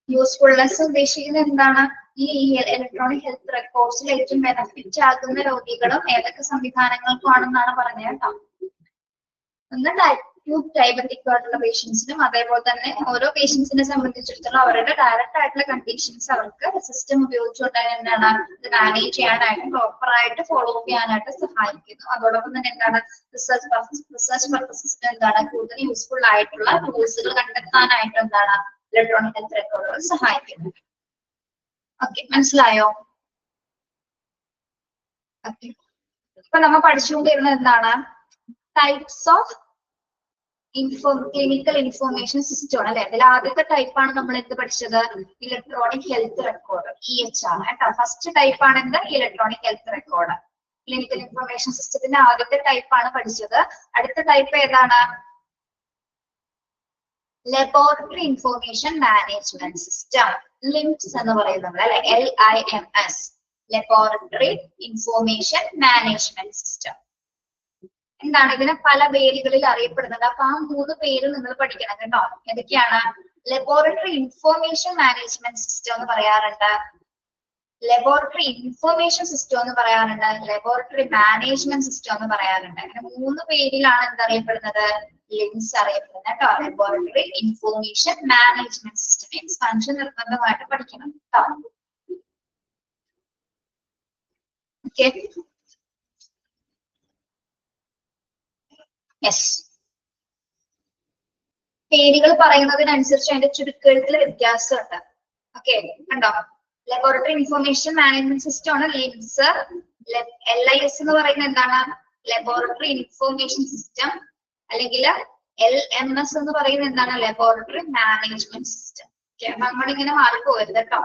യൂസ്ഫുൾനെസ് ഉദ്ദേശിക്കുന്നത് എന്താണ്? ഈ ഇലക്ട്രോണിക് ഹെൽത്ത് റെക്കോർഡ്സിൽ ഏറ്റവും ബെനിഫിറ്റ് ആകുന്ന രോഗികളും ഏതൊക്കെ സംവിധാനങ്ങൾക്കാണെന്നാണ് പറഞ്ഞത് കേട്ടോ. ഒന്ന് ഡയബറ്റിക് ആയിട്ടുള്ള പേഷ്യൻസിനും അതേപോലെ തന്നെ ഓരോ പേഷ്യൻസിനെ സംബന്ധിച്ചിടത്തോളം അവരുടെ ഡയറക്റ്റ് ആയിട്ടുള്ള കണ്ടീഷൻസ് അവർക്ക് സിസ്റ്റം ഉപയോഗിച്ചുകൊണ്ട് എന്താണ് ഇത് മാനേജ് ചെയ്യാനായിട്ട് പ്രോപ്പർ ആയിട്ട് ഫോളോ അപ്പ് ചെയ്യാനായിട്ട് സഹായിക്കുന്നു. അതോടൊപ്പം തന്നെ എന്താണ് റിസർച്ച് പർപ്പസസ് എന്താണ് കൂടുതൽ യൂസ്ഫുൾ ആയിട്ടുള്ള ടൂൾസുകൾ കണ്ടെത്താനായിട്ട് എന്താണ് ഇലക്ട്രോണിക് ഹെൽത്ത് റെക്കോർഡുകൾ സഹായിക്കുന്നു. ഓക്കെ, മനസ്സിലായോ? ഓക്കെ, ഇപ്പൊ നമ്മൾ പഠിച്ചുകൊണ്ടിരുന്നത് എന്താണ്? Types of clinical information system ആണ് അല്ലെ? അതിൽ ആദ്യത്തെ ടൈപ്പാണ് നമ്മൾ എന്ത് പഠിച്ചത്? ഇലക്ട്രോണിക് ഹെൽത്ത് റെക്കോർഡ്, EHR കേട്ടോ. ഫസ്റ്റ് ടൈപ്പാണ് എന്ത്? Electronic health record. Clinical information സിസ്റ്റത്തിന്റെ ആദ്യത്തെ ടൈപ്പാണ് പഠിച്ചത്. അടുത്ത ടൈപ്പ് ഏതാണ്? Laboratory information management system, limbs എന്ന് പറയുന്നത് അല്ലെ? LIMS, laboratory information management system. എന്താണ് ഇതിനെ പല പേരുകളിൽ അറിയപ്പെടുന്നത്? അപ്പൊ ആ 3 പേര് നിങ്ങൾ പഠിക്കണം കേട്ടോ. ഏതൊക്കെയാണ്? ലബോറട്ടറി ഇൻഫോർമേഷൻ മാനേജ്മെന്റ് സിസ്റ്റം എന്ന് പറയാറുണ്ട്, ലബോറട്ടറി ഇൻഫോർമേഷൻ സിസ്റ്റം എന്ന് പറയാറുണ്ട്, ലബോറട്ടറി മാനേജ്മെന്റ് സിസ്റ്റം എന്ന് പറയാറുണ്ട്. അങ്ങനെ 3 പേരിലാണ് എന്തറിയപ്പെടുന്നത്? ലിംസ് അറിയപ്പെടുന്നത് കേട്ടോ. Laboratory information management system expansion നിർബന്ധമായിട്ട് പഠിക്കണം കേട്ടോ. Okay, yes. പേരുകൾ പറയുന്നതിനനുസരിച്ച് അതിന്റെ ചുരുക്കെഴുത്തിൽ വ്യത്യാസമുണ്ട്. ഓക്കെ, കണ്ടോ? ലബോറട്ടറി ഇൻഫോർമേഷൻ മാനേജ്മെന്റ് സിസ്റ്റം ആണ് ലിംസ്. LIS എന്ന് പറയുന്നത് എന്താണ്? Laboratory information system. അല്ലെങ്കിൽ LMS എന്ന് പറയുന്നത് എന്താണ്? Laboratory management system. നമ്മളിങ്ങനെ മാറിപ്പോകരുത് കേട്ടോ.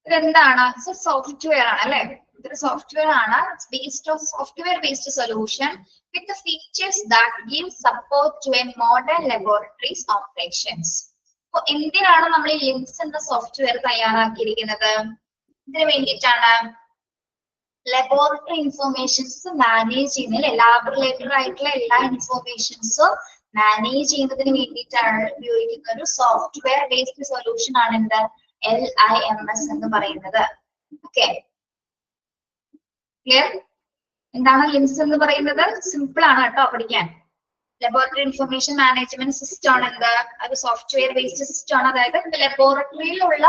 ഇതെന്താണ്? സോഫ്റ്റ്വെയർ ആണ് അല്ലെ? ഇതൊരു സോഫ്റ്റ്വെയർ ആണ്. Based on software based solution with the features that give support to a modern laboratories operations. അപ്പൊ എന്തിനാണ് നമ്മൾ ഈ ലിംസ് എന്ന സോഫ്റ്റ്വെയർ തയ്യാറാക്കിയിരിക്കുന്നത്? ഇതിനു വേണ്ടിയിട്ടാണ് ലബോറട്ടറി ഇൻഫോർമേഷൻസ് മാനേജ് ചെയ്യുന്നതിൽ ലാബ് റിലേറ്റഡ് ആയിട്ടുള്ള എല്ലാ ഇൻഫോർമേഷൻസും മാനേജ് ചെയ്യുന്നതിന് വേണ്ടിയിട്ടാണ് ഉപയോഗിക്കുന്ന ഒരു സോഫ്റ്റ്വെയർ ബേസ്ഡ് സൊല്യൂഷൻ ആണ് എന്ത് LIMS എന്ന് പറയുന്നത്. Okay, clear? എന്താണ് ലിംസ് എന്ന് പറയുന്നത്? സിമ്പിൾ ആണ് കേട്ടോ പഠിക്കാൻ. ലബോറട്ടറി ഇൻഫർമേഷൻ മാനേജ്മെന്റ് സിസ്റ്റം ആണ് എന്ത്? ഒരു സോഫ്റ്റ്വെയർ ബേസ്ഡ് സിസ്റ്റം ആണ്. അതായത് ലബോറട്ടറിയിലുള്ള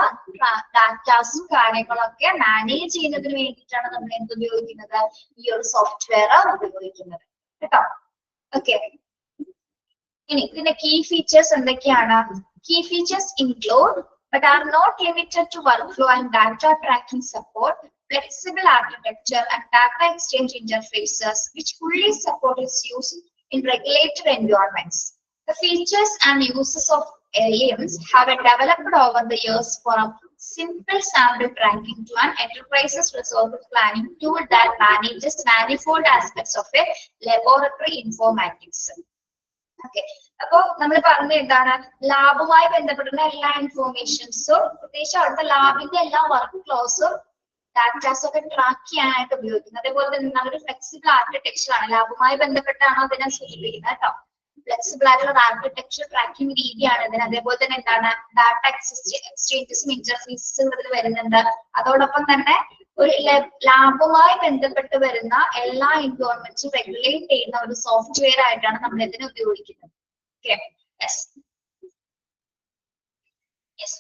ഡാറ്റാസും കാര്യങ്ങളൊക്കെ മാനേജ് ചെയ്യുന്നതിന് വേണ്ടിയിട്ടാണ് നമ്മൾ എന്ത് ഉപയോഗിക്കുന്നത്? ഈ ഒരു സോഫ്റ്റ്വെയർ ഉപയോഗിക്കുന്നത് കേട്ടോ. ഓക്കെ, ഇനി ഇതിന്റെ കീ ഫീച്ചേഴ്സ് എന്തൊക്കെയാണ്? Key features include but are not limited to workflow and data tracking support, flexible architecture and data exchange interfaces which fully support its use in regulated environments. The features and uses of LIMS have been developed over the years from simple sample tracking to an enterprise's resource planning tool that manages manifold aspects of a laboratory informatics. Okay, അപ്പൊ നമ്മൾ പറഞ്ഞ എന്താണ്? ലാബുമായി ബന്ധപ്പെടുന്ന എല്ലാ ഇൻഫോർമേഷൻസും പ്രത്യേകിച്ച് അവിടുത്തെ ലാബിന്റെ എല്ലാ വർക്ക് ഫ്ലോസും ഡാറ്റാസും ഒക്കെ ട്രാക്ക് ചെയ്യാനായിട്ട് ഉപയോഗിക്കുന്നത്. അതേപോലെ തന്നെ നല്ലൊരു ഫ്ലെക്സിബിൾ ആർക്കിടെക്ചർ ആണ്. ലാബുമായി ബന്ധപ്പെട്ടാണ് അതിനെ സൂചിപ്പിക്കുന്നത് കേട്ടോ. ഫ്ലെക്സിബിൾ ആയിട്ടുള്ള ആർക്കിടെക്ചർ ട്രാക്കിംഗ് രീതിയാണ് ഇതിന്. അതേപോലെ തന്നെ എന്താണ്? ഡാറ്റ എക്സ്ചേഞ്ചസും ഇന്റർഫേസും ഇതിൽ വരുന്നുണ്ട്. അതോടൊപ്പം തന്നെ ഒരു ലാബുമായി ബന്ധപ്പെട്ട് വരുന്ന എല്ലാ എൻവയോൺമെന്റ്സും റെഗുലേറ്റ് ചെയ്യുന്ന ഒരു സോഫ്റ്റ്വെയർ ആയിട്ടാണ് നമ്മൾ ഇതിനെ ഉപയോഗിക്കുന്നത്.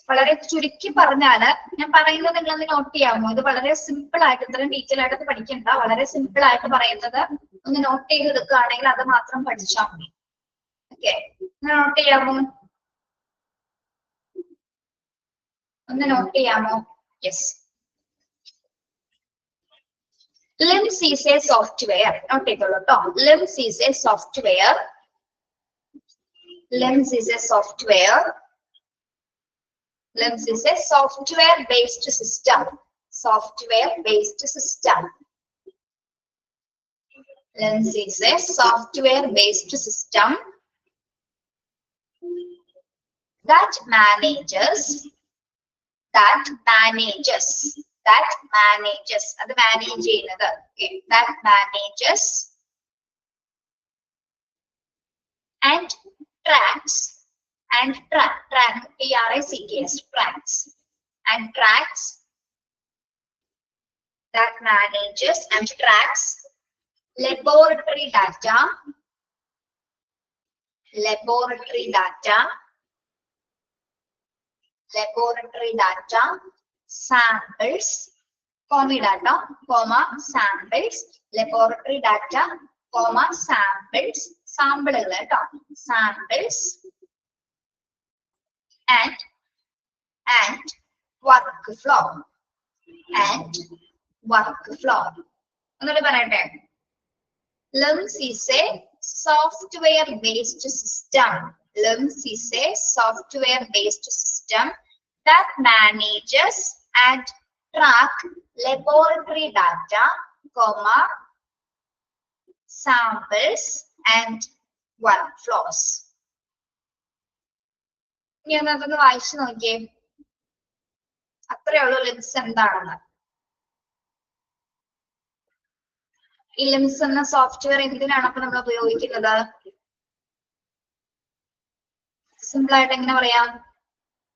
വളരെ ചുരുക്കി പറഞ്ഞാല് ഞാൻ പറയുന്നത് നിങ്ങളൊന്ന് നോട്ട് ചെയ്യാമോ? ഇത് വളരെ സിമ്പിൾ ആയിട്ട്, ഇത്രയും ഡീറ്റെയിൽ ആയിട്ട് പഠിക്കണ്ട, വളരെ സിമ്പിൾ ആയിട്ട് പറയുന്നത് ഒന്ന് നോട്ട് ചെയ്ത് എടുക്കുകയാണെങ്കിൽ അത് മാത്രം പഠിച്ചാൽ മതി. ഓക്കെ, നോട്ട് ചെയ്യാമോ? ഒന്ന് നോട്ട് ചെയ്യാമോ? Yes, LIMS is a software. Note ചെയ്തോളൂ ട്ടോ. LIMS is a software. LIMS is a software. LIMS is a software-based system. Software-based system. LIMS is a software-based system that manages. That manages and tracks laboratory data, samples, samples, laboratory data, samples, samples, and workflow. ഒന്നുകൂടി പറയട്ടെ. LIMS is a software-based system. LIMS is a software-based system that manages and track laboratory data, samples and workflows. ഇനി അതൊന്ന് വായിച്ചു നോക്കിയേ. അത്രേ ഉള്ളൂ LIMS എന്താണെന്ന്. ഈ LIMS എന്ന സോഫ്റ്റ്വെയർ എന്തിനാണ് അപ്പൊ നമ്മൾ ഉപയോഗിക്കുന്നത്? സിമ്പിൾ ആയിട്ട് എങ്ങനെ പറയാം?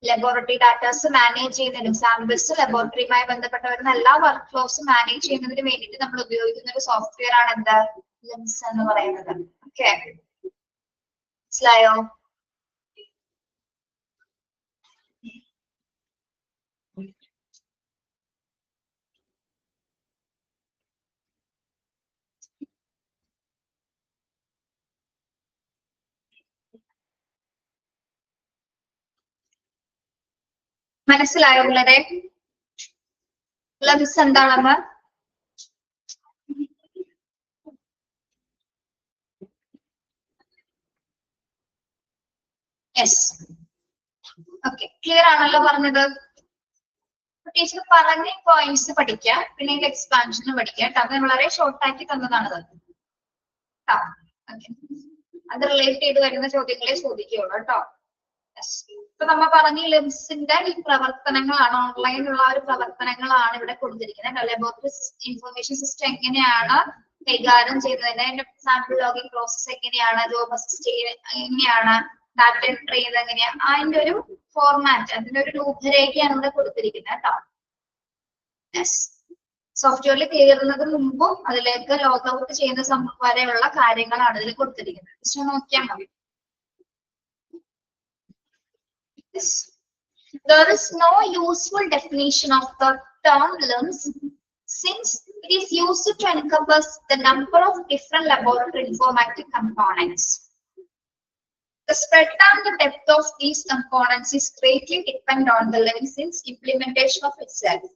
ലബോറട്ടറി ഡാറ്റാസ് മാനേജ് ചെയ്യുന്നതിനും സാമ്പിൾസ് ലബോറട്ടറിയുമായി ബന്ധപ്പെട്ട് വരുന്ന എല്ലാ വർക്ക് ഫ്ലോസും മാനേജ് ചെയ്യുന്നതിന് വേണ്ടിയിട്ട് നമ്മൾ ഉപയോഗിക്കുന്ന ഒരു സോഫ്റ്റ്വെയർ ആണ് എന്ത്? LIMS എന്ന് പറയുന്നത്. ഓക്കെ, മനസ്സിലായോ? മനസ്സിലായോ പിള്ളേരെ? LIMS എന്താണെന്ന്? യെസ്, ഓക്കെ, ക്ലിയർ ആണല്ലോ പറഞ്ഞത്? ടീച്ചർ പറഞ്ഞ പോയിന്റ്സ് പഠിക്കാം, പിന്നെ അതിന്റെ എക്സ്പാൻഷനും പഠിക്കാം. അത് വളരെ ഷോർട്ട് ആക്കി തന്നതാണത്. അത് റിലേറ്റ് ചെയ്ത് വരുന്ന ചോദ്യങ്ങളെ ചോദിക്കുകയുള്ളൂ കേട്ടോ. ഇപ്പൊ നമ്മ പറഞ്ഞ ലിംസിന്റെ ഈ പ്രവർത്തനങ്ങളാണ്, ഓൺലൈനുള്ള ഒരു പ്രവർത്തനങ്ങളാണ് ഇവിടെ കൊടുത്തിരിക്കുന്നത്. ലബോറട്ടറി ഇൻഫർമേഷൻ സിസ്റ്റം എങ്ങനെയാണ് കൈകാര്യം ചെയ്യുന്നത്, അതിന്റെ സാമ്പിൾ ലോഗിംഗ് പ്രോസസ് എങ്ങനെയാണ്, ജോബ് അസിസ്റ്റ് എങ്ങനെയാണ്, ഡാറ്റ എൻട്രി ചെയ്ത് എങ്ങനെയാണ്, അതിന്റെ ഒരു ഫോർമാറ്റ്, അതിന്റെ ഒരു രൂപരേഖയാണ് ഇവിടെ കൊടുത്തിരിക്കുന്നത് കേട്ടോ. സോഫ്റ്റ്വെയറിൽ കയറുന്നതിന് മുമ്പും അതിലേക്ക് ലോഗ് ഔട്ട് ചെയ്യുന്ന വരെയുള്ള കാര്യങ്ങളാണ് ഇതിൽ കൊടുത്തിരിക്കുന്നത്. ജസ്റ്റ് നോക്കിയാൽ മതി. There is no useful definition of the term LIMS since it is used to encompass the number of different laboratory informatic components. The spread and the depth of these components is greatly dependent on the LIMS implementation of itself.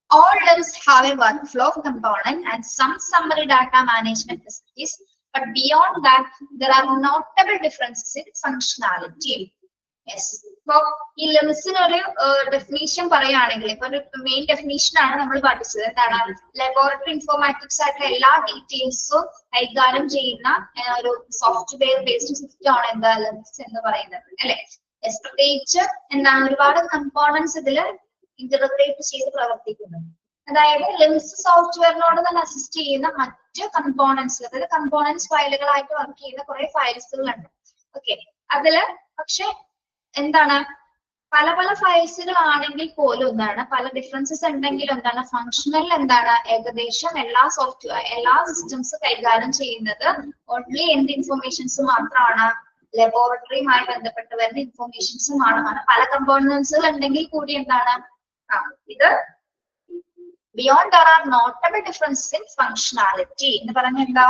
All LIMS have a workflow component and some summary data management facilities, but beyond that, there are notable differences in functionality. Yes. So, ഈ ലിംസിന് ഒരു ഡെഫിനേഷൻ പറയുകയാണെങ്കിൽ, ഇപ്പൊ ഒരു മെയിൻ ഡെഫിനേഷൻ ആണ് നമ്മൾ പഠിച്ചത്. എന്താണ്? ലബോറട്ടറി ഇൻഫോർമാറ്റിക്സ് ആയിട്ടുള്ള എല്ലാ ഡീറ്റെയിൽസും കൈകാര്യം ചെയ്യുന്ന ഒരു സോഫ്റ്റ്വെയർ ബേസ്ഡ് സിസ്റ്റം ആണ് എന്താ ലിംസ് എന്ന് പറയുന്നത്, അല്ലെ? പ്രത്യേകിച്ച് എന്താണ്, ഒരുപാട് കമ്പോണൻസ് ഇതിൽ ഇന്റർഗ്രേറ്റ് ചെയ്ത് പ്രവർത്തിക്കുന്നു. അതായത് ലിംസ് സോഫ്റ്റ്വെയറിനോട് തന്നെ അസിസ്റ്റ് ചെയ്യുന്ന മറ്റ് കമ്പോണൻസ്, അതായത് കമ്പോണൻസ് ഫയലുകളായിട്ട് വർക്ക് ചെയ്യുന്ന കുറെ ഫയൽസുകളുണ്ട്. ഓക്കെ, അതില് പക്ഷെ എന്താണ്, പല പല ഫയൽസുകളാണെങ്കിൽ പോലും എന്താണ്, പല ഡിഫറൻസസ് ഉണ്ടെങ്കിലും എന്താണ്, ഫങ്ഷണൽ എന്താണ്, ഏകദേശം എല്ലാ സിസ്റ്റംസ് കൈകാര്യം ചെയ്യുന്നത് ഓൺലി എന്ത് ഇൻഫർമേഷൻസ് മാത്രമാണ്, ലബോറട്ടറിയുമായി ബന്ധപ്പെട്ട് വരുന്ന ഇൻഫർമേഷൻസുമാണ്. പല കമ്പോണൻസുകൾ ഉണ്ടെങ്കിൽ കൂടി എന്താണ്, ഇത് beyond there are notable difference in functionality എന്ന് പറഞ്ഞ എന്താ,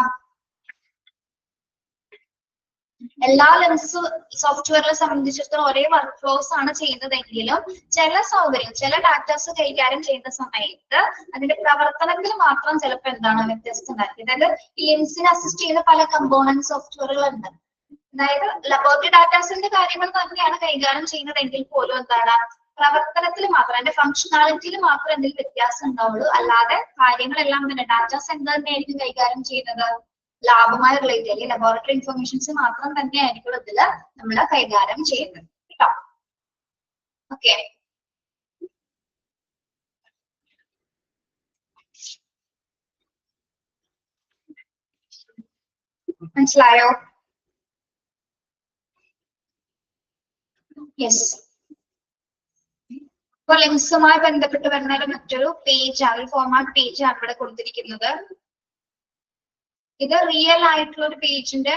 എല്ലാ ലിംസ് സോഫ്റ്റ്വെയറിനെ സംബന്ധിച്ചിടത്തോളം ഒരേ വർക്ക് ഫ്ലോസ് ആണ് ചെയ്യുന്നതെങ്കിലും ചില സൗകര്യം, ചില ഡാറ്റാസ് കൈകാര്യം ചെയ്യുന്ന സമയത്ത് അതിന്റെ പ്രവർത്തനത്തിൽ മാത്രം ചിലപ്പോൾ എന്താണ് വ്യത്യസ്തം ഉണ്ടായിരിക്കും. അതായത് ഈ ലിംസിനെ അസിസ്റ്റ് ചെയ്യുന്ന പല കമ്പോണന്റ് സോഫ്റ്റ്വെയറുകൾ ഉണ്ട്. അതായത് ലബോറട്ടറി ഡാറ്റാസിന്റെ കാര്യങ്ങൾ തന്നെയാണ് കൈകാര്യം ചെയ്യുന്നതെങ്കിൽ പോലും എന്താണ്, പ്രവർത്തനത്തിൽ മാത്രം, അതിന്റെ ഫങ്ഷണാലിറ്റിയിൽ മാത്രം എന്തെങ്കിലും വ്യത്യാസം ഉണ്ടാവുള്ളൂ. അല്ലാതെ കാര്യങ്ങളെല്ലാം തന്നെ ഡാറ്റാസ് എന്ത് തന്നെയായിരിക്കും കൈകാര്യം ചെയ്യുന്നത്, ലാഭമായി റിലേറ്റ് അല്ലെങ്കിൽ ലബോറട്ടറി ഇൻഫർമേഷൻസ് മാത്രം തന്നെയായിരിക്കും ഇതില് നമ്മൾ കൈകാര്യം ചെയ്യുന്നത് കേട്ടോ. ഓക്കെ, മനസ്സിലായോ? യെസ്. ഇപ്പൊ ലിംസുമായി ബന്ധപ്പെട്ട് വരുന്ന മറ്റൊരു പേജാണ്, ഒരു ഫോർമാറ്റ് പേജാണ് ഇവിടെ കൊടുത്തിരിക്കുന്നത്. ഇത് റിയൽ ആയിട്ടുള്ള ഒരു പേജിന്റെ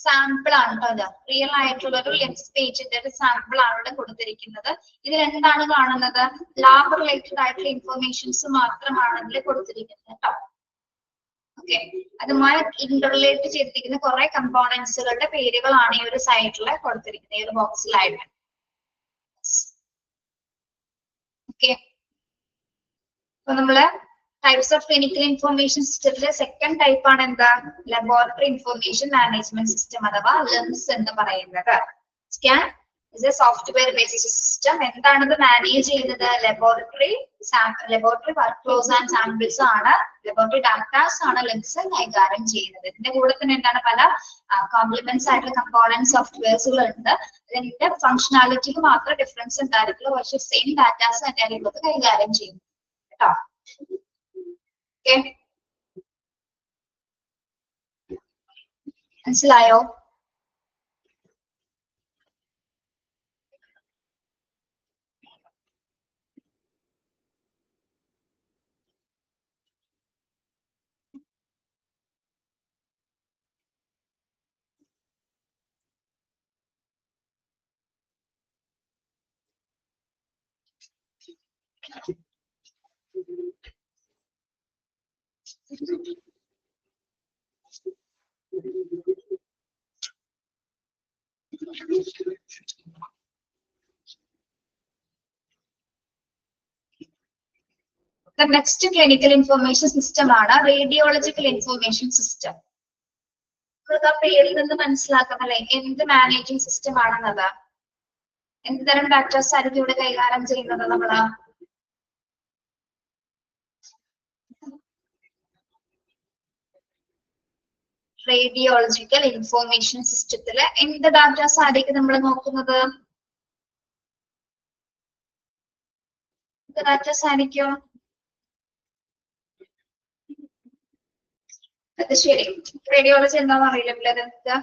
സാമ്പിൾ ആണ് കേട്ടോ. റിയൽ ആയിട്ടുള്ള ഒരു ലിംസ് പേജിന്റെ ഒരു സാമ്പിൾ ആണ് ഇവിടെ കൊടുത്തിരിക്കുന്നത്. ഇതിൽ എന്താണ് കാണുന്നത്, ലാബ് റിലേറ്റഡ് ആയിട്ടുള്ള ഇൻഫർമേഷൻസ് മാത്രമാണ് ഇതിൽ കൊടുത്തിരിക്കുന്നത് കേട്ടോ. ഓക്കെ, അതുമായി ഇന്റർറിലേറ്റ് ചെയ്തിരിക്കുന്ന കുറെ കമ്പോണൻസുകളുടെ പേരുകളാണ് ഈ ഒരു സൈഡിൽ കൊടുത്തിരിക്കുന്നത്, ഈ ഒരു ബോക്സിലായിട്ട്. ഓക്കെ, അപ്പൊ നമ്മള് ടൈപ്സ് ഓഫ് ക്ലിനിക്കൽ ഇൻഫർമേഷൻ സിസ്റ്റത്തിലെ സെക്കൻഡ് ടൈപ്പ് ആണ് എന്താ, ലബോറട്ടറി ഇൻഫർമേഷൻ മാനേജ്മെന്റ് സിസ്റ്റം അഥവാ ലിംസ് എന്ന് പറയുന്നത്. Scan is a software based system. എന്താണിത് മാനേജ് ചെയ്യുന്നത്, laboratory workflows and samples ആണ്, ലബോറട്ടറി ഡാറ്റാസ് ആണ് ലിംസ് കൈകാര്യം ചെയ്യുന്നത്. ഇതിന്റെ കൂടെ തന്നെ എന്താണ്, പല കോംപ്ലിമെന്റ്സ് ആയിട്ടുള്ള കമ്പോണന്റ് സോഫ്റ്റ്വെയർസുകൾ ഉണ്ട്. ഇതിന്റെ ഫങ്ഷണാലിറ്റിക്ക് മാത്രം ഡിഫറൻസ് ഉണ്ടായിരിക്കുള്ളൂ, പക്ഷെ സെയിം ഡാറ്റാസ് തന്നെയായിരിക്കും ഇത് കൈകാര്യം ചെയ്യുന്നത് കേട്ടോ. മനസ്സിലായോ? The next clinical information system ആണ് റേഡിയോളജിക്കൽ ഇൻഫർമേഷൻ സിസ്റ്റം. പേരിൽ നിന്ന് മനസ്സിലാക്കുന്നല്ലേ എന്ത് മാനേജിംഗ് സിസ്റ്റം ആണെന്നത്, എന്ത് തരം ഡാറ്റാസ് ആയിരിക്കും ഇവിടെ കൈകാര്യം ചെയ്യുന്നത് നമ്മള്. റേഡിയോളജിക്കൽ ഇൻഫോർമേഷൻ സിസ്റ്റത്തില് എന്ത് ഡാറ്റാസ് ആയിരിക്കും നമ്മൾ നോക്കുന്നത്? ഡാറ്റാസ് ആയിരിക്കും? അത് ശരി, റേഡിയോളജി എന്താണെന്ന് അറിയില്ല നിങ്ങൾക്ക്?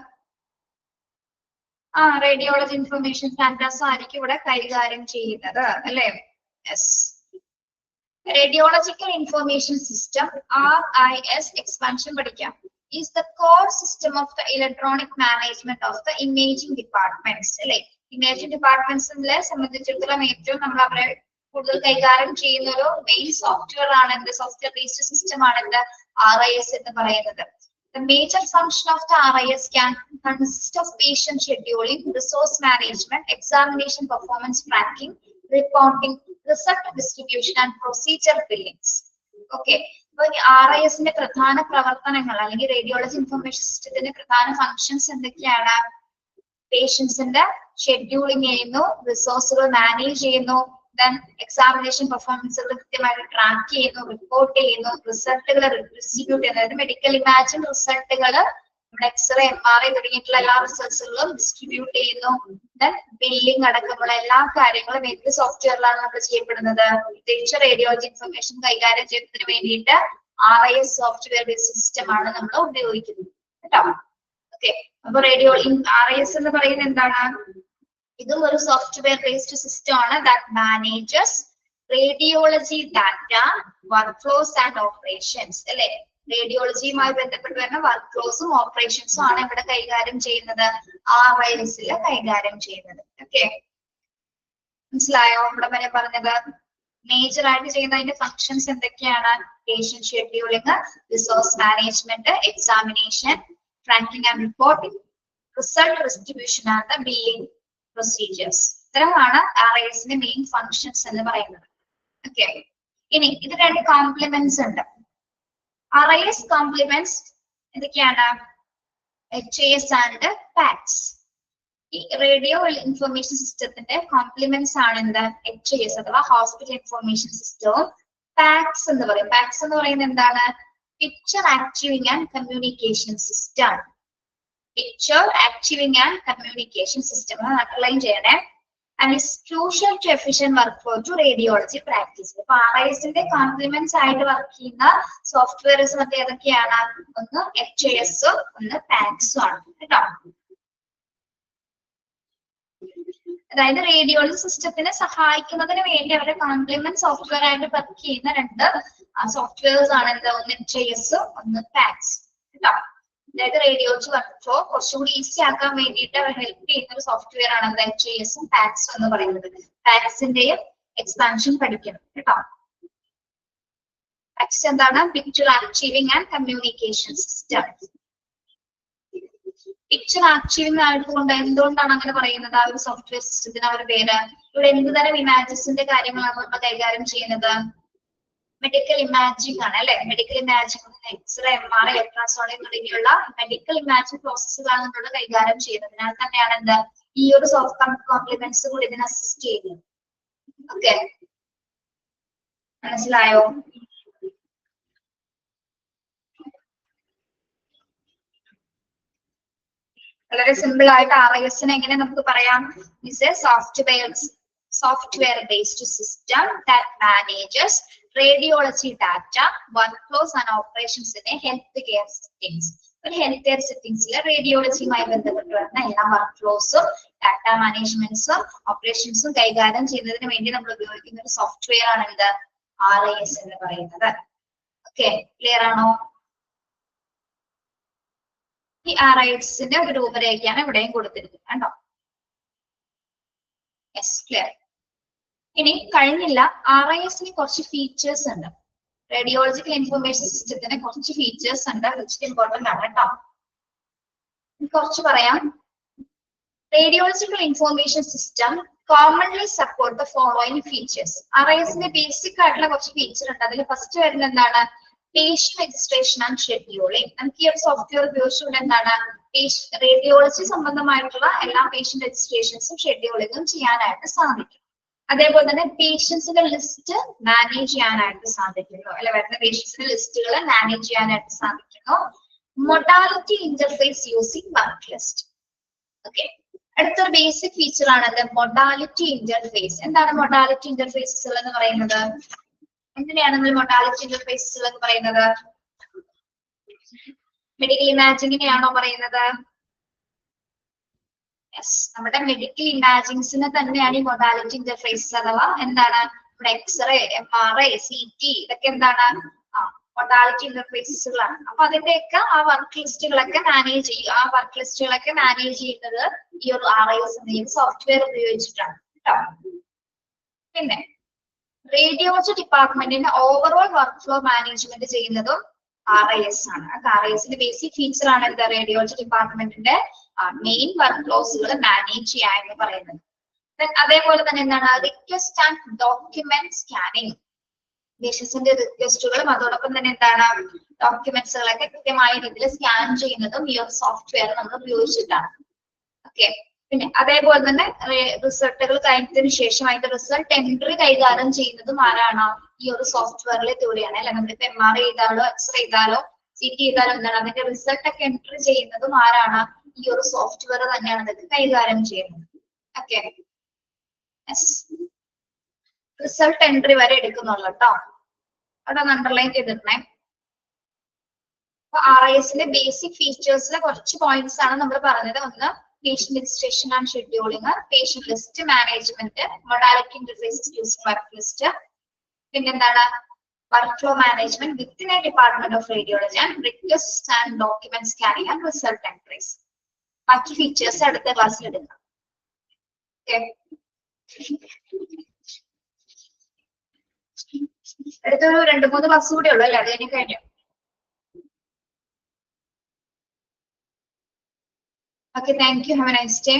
റേഡിയോളജി ഇൻഫർമേഷൻ ഡാറ്റാസ് ആയിരിക്കും ഇവിടെ കൈകാര്യം ചെയ്യുന്നത് അല്ലെ? Yes. Radiological information system RIS expansion പഠിക്കാം. is the core system of the electronic management of the imaging departments അല്ലെ? ഇമേജിംഗ് ഡിപ്പാർട്ട്മെന്റ്സിനെ സംബന്ധിച്ചിടത്തോളം ഏറ്റവും നമ്മൾ അവരെ കൂടുതൽ കൈകാര്യം ചെയ്യുന്ന ഒരു മെയിൻ സോഫ്റ്റ്വെയർ ആണ് എന്ത്? സോഫ്റ്റ്വെയർ ബേസ്ഡ് സിസ്റ്റം ആണ് എന്ത്? RIS എന്ന് പറയുന്നത്. The major function of the RIS can consist of patient scheduling, resource management, examination performance tracking, reporting, result distribution and procedure billings. Okay. അപ്പോൾ ഈ RISന്റെ പ്രധാന പ്രവർത്തനങ്ങൾ അല്ലെങ്കിൽ റേഡിയോളജി ഇൻഫർമേഷൻ സിസ്റ്റത്തിന്റെ പ്രധാന ഫങ്ഷൻസ് എന്തൊക്കെയാണ്? പേഷ്യൻസിന്റെ ഷെഡ്യൂളിംഗ് ചെയ്യുന്നു, റിസോഴ്സുകൾ മാനേജ് ചെയ്യുന്നു, then എക്സാമിനേഷൻ പെർഫോമൻസുകൾ കൃത്യമായിട്ട് ട്രാക്ക് ചെയ്യുന്നു, റിപ്പോർട്ട് ചെയ്യുന്നു, റിസൾട്ടുകൾ ഡിസ്ട്രിബ്യൂട്ട് ചെയ്യുന്നു. അതായത് മെഡിക്കൽ ഇമാജിൻ റിസൾട്ടുകൾ നമ്മുടെ എക്സ്റേ, MRI തുടങ്ങിയിട്ടുള്ള എല്ലാ റിസൾട്ട്സുകളും ഡിസ്ട്രിബ്യൂട്ട് ചെയ്യുന്നു. then ബില്ലിംഗ് അടക്കമുള്ള എല്ലാ കാര്യങ്ങളും ഏത് സോഫ്റ്റ്വെയറിലാണ് നമ്മൾ ചെയ്യപ്പെടുന്നത്? പ്രത്യേകിച്ച് റേഡിയോളജി ഇൻഫർമേഷൻ കൈകാര്യം ചെയ്യുന്നതിന് വേണ്ടിയിട്ട് RIS സോഫ്റ്റ്വെയർ ബേസ്ഡ് സിസ്റ്റം ആണ് നമ്മൾ ഉപയോഗിക്കുന്നത് കേട്ടോ. ഓക്കെ, അപ്പൊ RIS എന്ന് പറയുന്നത് എന്താണ്? ഇതും ഒരു സോഫ്റ്റ്വെയർ ബേസ്ഡ് സിസ്റ്റം ആണ് that manages radiology data, workflows and operations അല്ലെ? റേഡിയോളജിയുമായി ബന്ധപ്പെട്ട് വരുന്ന വർക്ക് ഫ്ലോസും ഓപ്പറേഷൻസും ആണ് ഇവിടെ കൈകാര്യം ചെയ്യുന്നത്, RIS-ൽ കൈകാര്യം ചെയ്യുന്നത്. ഓക്കെ, മനസ്സിലായോ? ഇവിടെ വരെ പറഞ്ഞത് മേജർ ആയിട്ട് ചെയ്യുന്ന അതിന്റെ ഫങ്ഷൻസ് എന്തൊക്കെയാണ്? Patient scheduling, resource management, examination, tracking and reporting, result distribution and billing procedures. ഇത്തരമാണ് RIS-ന്റെ മെയിൻ ഫങ്ഷൻസ് എന്ന് പറയുന്നത്. ഓക്കെ, ഇനി ഇത് രണ്ട് കോംപ്ലിമെന്റ്സ് ഉണ്ട്. RIS കോംപ്ലിമെന്റ്സ് എന്തൊക്കെയാണ്? HIS and PACS. ഈ റേഡിയോ ഇൻഫർമേഷൻ സിസ്റ്റത്തിന്റെ കോംപ്ലിമെന്റ്സ് ആണ് എന്ത്? HIS അഥവാ ഹോസ്പിറ്റൽ ഇൻഫർമേഷൻ സിസ്റ്റവും PACS എന്ന് പറയും. PACS എന്ന് പറയുന്നത് എന്താണ്? Picture achieving and communication system. Picture Achieving and Communication System underline ചെയ്യണേ. And is crucial to efficient workflow to radiology practice. ഇപ്പൊ RIS-ന്റെ കോംപ്ലിമെന്റ്സ് ആയിട്ട് വർക്ക് ചെയ്യുന്ന സോഫ്റ്റ്വെയർസ് മറ്റേ ഏതൊക്കെയാണ്? ഒന്ന് HIS, ഒന്ന് PACS ആണ് കേട്ടോ. അതായത് റേഡിയോളജി സിസ്റ്റത്തിനെ സഹായിക്കുന്നതിന് വേണ്ടി അവരുടെ കോംപ്ലിമെന്റ് സോഫ്റ്റ്വെയർ ആയിട്ട് വർക്ക് ചെയ്യുന്ന രണ്ട് സോഫ്റ്റ്വെയർസ് ആണ് എന്താ? ഒന്ന് HIS, ഒന്ന് PACS കേട്ടോ. അതായത് റേഡിയോളജി വർക്ക്ഫ്ലോ കുറച്ചുകൂടി ഈസി ആക്കാൻ വേണ്ടിയിട്ട് അവർ ഹെൽപ്പ് ചെയ്യുന്ന ഒരു സോഫ്റ്റ്വെയർ ആണ് എന്താ? HIS-ഉം PACS എന്ന് പറയുന്നത്. PACS-ന്റെയും എക്സ്പാൻഷൻ പഠിക്കണം കേട്ടോ. PACS എന്താണ്? Picture archiving and communication system. Picture archiving ആയതുകൊണ്ട് എന്തുകൊണ്ടാണ് അങ്ങനെ പറയുന്നത്? ആ ഒരു സോഫ്റ്റ്വെയർ സിസ്റ്റത്തിന് ആ ഒരു പേര്. ഇവിടെ എന്ത് തരം ഇമാജസിന്റെ കാര്യങ്ങളാണ് നമ്മൾ കൈകാര്യം ചെയ്യുന്നത്? മെഡിക്കൽ ഇമാജിംഗ് ആണ് അല്ലെ? Medical imaging, X-ray, MRI, ultrasonic തുടങ്ങിയുള്ള മെഡിക്കൽ ഇമാജിംഗ് പ്രോസസ്സുകളാണ് നമ്മൾ കൈകാര്യം ചെയ്യുന്നത്. അതിനാൽ തന്നെയാണ് എന്താ ഈ ഒരു സോഫ്റ്റ് കോംപ്ലിമെന്റ്സ് കൂടി ഇതിനെ അസിസ്റ്റ് ചെയ്യുന്നത്. ഓക്കെ, മനസ്സിലായോ? വളരെ സിമ്പിൾ ആയിട്ട് RIS-നെ എങ്ങനെ നമുക്ക് പറയാം? Is A software based system that manages radiology data, workflows and operations in a healthcare settings. ഒരു ഹെൽത്ത് കെയർ സെറ്റിംഗ്സിലെ റേഡിയോളജിയുമായി ബന്ധപ്പെട്ട് വരുന്ന എല്ലാ വർക്ക് ഫ്ലോസും ഡാറ്റ മാനേജ്മെന്റ്സും ഓപ്പറേഷൻസും കൈകാര്യം ചെയ്യുന്നതിന് വേണ്ടി നമ്മൾ ഉപയോഗിക്കുന്ന ഒരു സോഫ്റ്റ്വെയർ ആണ് എന്ത്? RIS എന്ന് പറയുന്നത്. ഓക്കെ, ക്ലിയർ ആണോ? ഈ RIS-ന്റെ ഒരു രൂപരേഖയാണ് ഇവിടെയും കൊടുത്തിരിക്കുന്നത് കേട്ടോ. Yes, clear. ഇനി കഴിഞ്ഞില്ല, RIS-ന് കുറച്ച് ഫീച്ചേഴ്സ് ഉണ്ട്. റേഡിയോളജിക്കൽ ഇൻഫർമേഷൻ സിസ്റ്റത്തിന് കുറച്ച് ഫീച്ചേഴ്സ് ഉണ്ട്, വിച്ച് ഇമ്പോർട്ടന്റ് ആണ് കേട്ടോ. കുറച്ച് പറയാം. Radiological information system commonly support the following features. RIS-ന്റെ ബേസിക് ആയിട്ടുള്ള കുറച്ച് ഫീച്ചർ ഉണ്ട്. അതിൽ ഫസ്റ്റ് വരുന്നത് എന്താണ്? Patient registration and scheduling. നമുക്ക് ഈ ഒരു സോഫ്റ്റ്വെയർ ഉപയോഗിച്ചുകൊണ്ട് എന്താണ്? റേഡിയോളജി സംബന്ധമായിട്ടുള്ള എല്ലാ പേഷ്യന്റ് രജിസ്ട്രേഷൻസും ഷെഡ്യൂളിങ്ങും ചെയ്യാനായിട്ട് സാധിക്കും. അതേപോലെ തന്നെ പേഷ്യൻസിന്റെ ലിസ്റ്റ് മാനേജ് ചെയ്യാനായിട്ട് സാധിക്കുന്നു, അല്ലെ? വരുന്ന പേഷ്യൻസിന്റെ ലിസ്റ്റുകൾ മാനേജ് ചെയ്യാനായിട്ട് സാധിക്കുന്നു. modality interface using work list. Okay. അടുത്തൊരു ബേസിക് ഫീച്ചർ ആണത് മൊഡാലിറ്റി ഇന്റർഫേസ്. എന്താണ് മൊഡാലിറ്റി ഇന്റർഫേസസ് എന്ന് പറയുന്നത്? എന്തിനാണ് നമ്മൾ മൊഡാലിറ്റി ഇന്റർഫേസസ് എന്ന് പറയുന്നത്? മെഡിക്കൽ ഇമാജിങ്ങിനെയാണോ പറയുന്നത്? യെസ്, നമ്മുടെ മെഡിക്കൽ ഇമാജിങ്സിനെ തന്നെയാണ് ഈ മൊഡാലിറ്റി ഇന്റർഫേസസ് അഥവാ എന്താണ് ഇവിടെ എക്സ്റേ, MRI, CT ഇതൊക്കെ എന്താണ് മൊഡാലിറ്റി ഇന്റർഫേസസുകളാണ്. അപ്പൊ അതിന്റെയൊക്കെ ആ വർക്ക് ലിസ്റ്റുകളൊക്കെ മാനേജ് ചെയ്യും. ആ വർക്ക് ലിസ്റ്റുകളൊക്കെ മാനേജ് ചെയ്യുന്നത് ഈ ഒരു RIS എന്ന സോഫ്റ്റ്വെയർ ഉപയോഗിച്ചിട്ടാണ് കേട്ടോ. പിന്നെ റേഡിയോളജി ഡിപ്പാർട്ട്മെന്റിന്റെ ഓവറോൾ വർക്ക് ഫ്ലോ മാനേജ്മെന്റ് ചെയ്യുന്നതും RIS ആണ്. RISന്റെ ബേസിക് ഫീച്ചർ ആണ് എന്താ? റേഡിയോളജി ഡിപ്പാർട്ട്മെന്റിന്റെ മെയിൻ വർക്ക് ഫ്ലോസുകൾ മാനേജ് ചെയ്യാ എന്ന് പറയുന്നത്. അതേപോലെ തന്നെ എന്താണ് റിക്വസ്റ്റ് ആൻഡ് ഡോക്യുമെന്റ് സ്കാനിങ്. പേഷ്യൻസിന്റെ റിക്വസ്റ്റുകളും അതോടൊപ്പം തന്നെ എന്താണ് ഡോക്യുമെന്റ്സുകളൊക്കെ കൃത്യമായ രീതിയിൽ സ്കാൻ ചെയ്യുന്നതും ഈ ഒരു സോഫ്റ്റ്വെയർ നമ്മൾ ഉപയോഗിച്ചിട്ടാണ്. ഓക്കെ. പിന്നെ അതേപോലെ തന്നെ റിസൾട്ടുകൾ കഴിഞ്ഞതിന് ശേഷം അതിന്റെ റിസൾട്ട് എൻട്രി കൈകാര്യം ചെയ്യുന്നതും ആരാണ്? ഈ ഒരു സോഫ്റ്റ്വെയറിലെ കൂടിയാണ്. അല്ലെ, നമ്മളിപ്പോ MRI ചെയ്താലോ എക്സ്റേ ചെയ്താലോ CT ചെയ്താലോ എന്താണ് അതിന്റെ റിസൾട്ട് ഒക്കെ എൻട്രി ചെയ്യുന്നതും ആരാണ്? ഈ ഒരു സോഫ്റ്റ്വെയർ തന്നെയാണ് അതൊക്കെ കൈകാര്യം ചെയ്യുന്നത്. ഓക്കെ. റിസൾട്ട് എൻട്രി വരെ എടുക്കുന്നുള്ളൂ കേട്ടോ. അവിടെ അണ്ടർലൈൻ ചെയ്തിട്ടുണ്ടേ. അപ്പൊ RISന്റെ ബേസിക് ഫീച്ചേഴ്സിലെ കുറച്ച് പോയിന്റ്സ് ആണ് നമ്മൾ പറഞ്ഞത്. ഒന്ന് patient registration and scheduling, patient list management, modality interfaces using work list, പിന്നെ എന്താണ് work flow management within a department of radiology and request and document scanning and result entries. ബാക്കി ഫീച്ചേഴ്സ് അടുത്ത ക്ലാസ്സിൽ എടുക്കാം. അടുത്തൊരു 2-3 ക്ലാസ് കൂടെ ഉള്ളു അല്ലേ? അത് കഴിഞ്ഞ് കഴിഞ്ഞു. Okay, thank you. Have a nice day.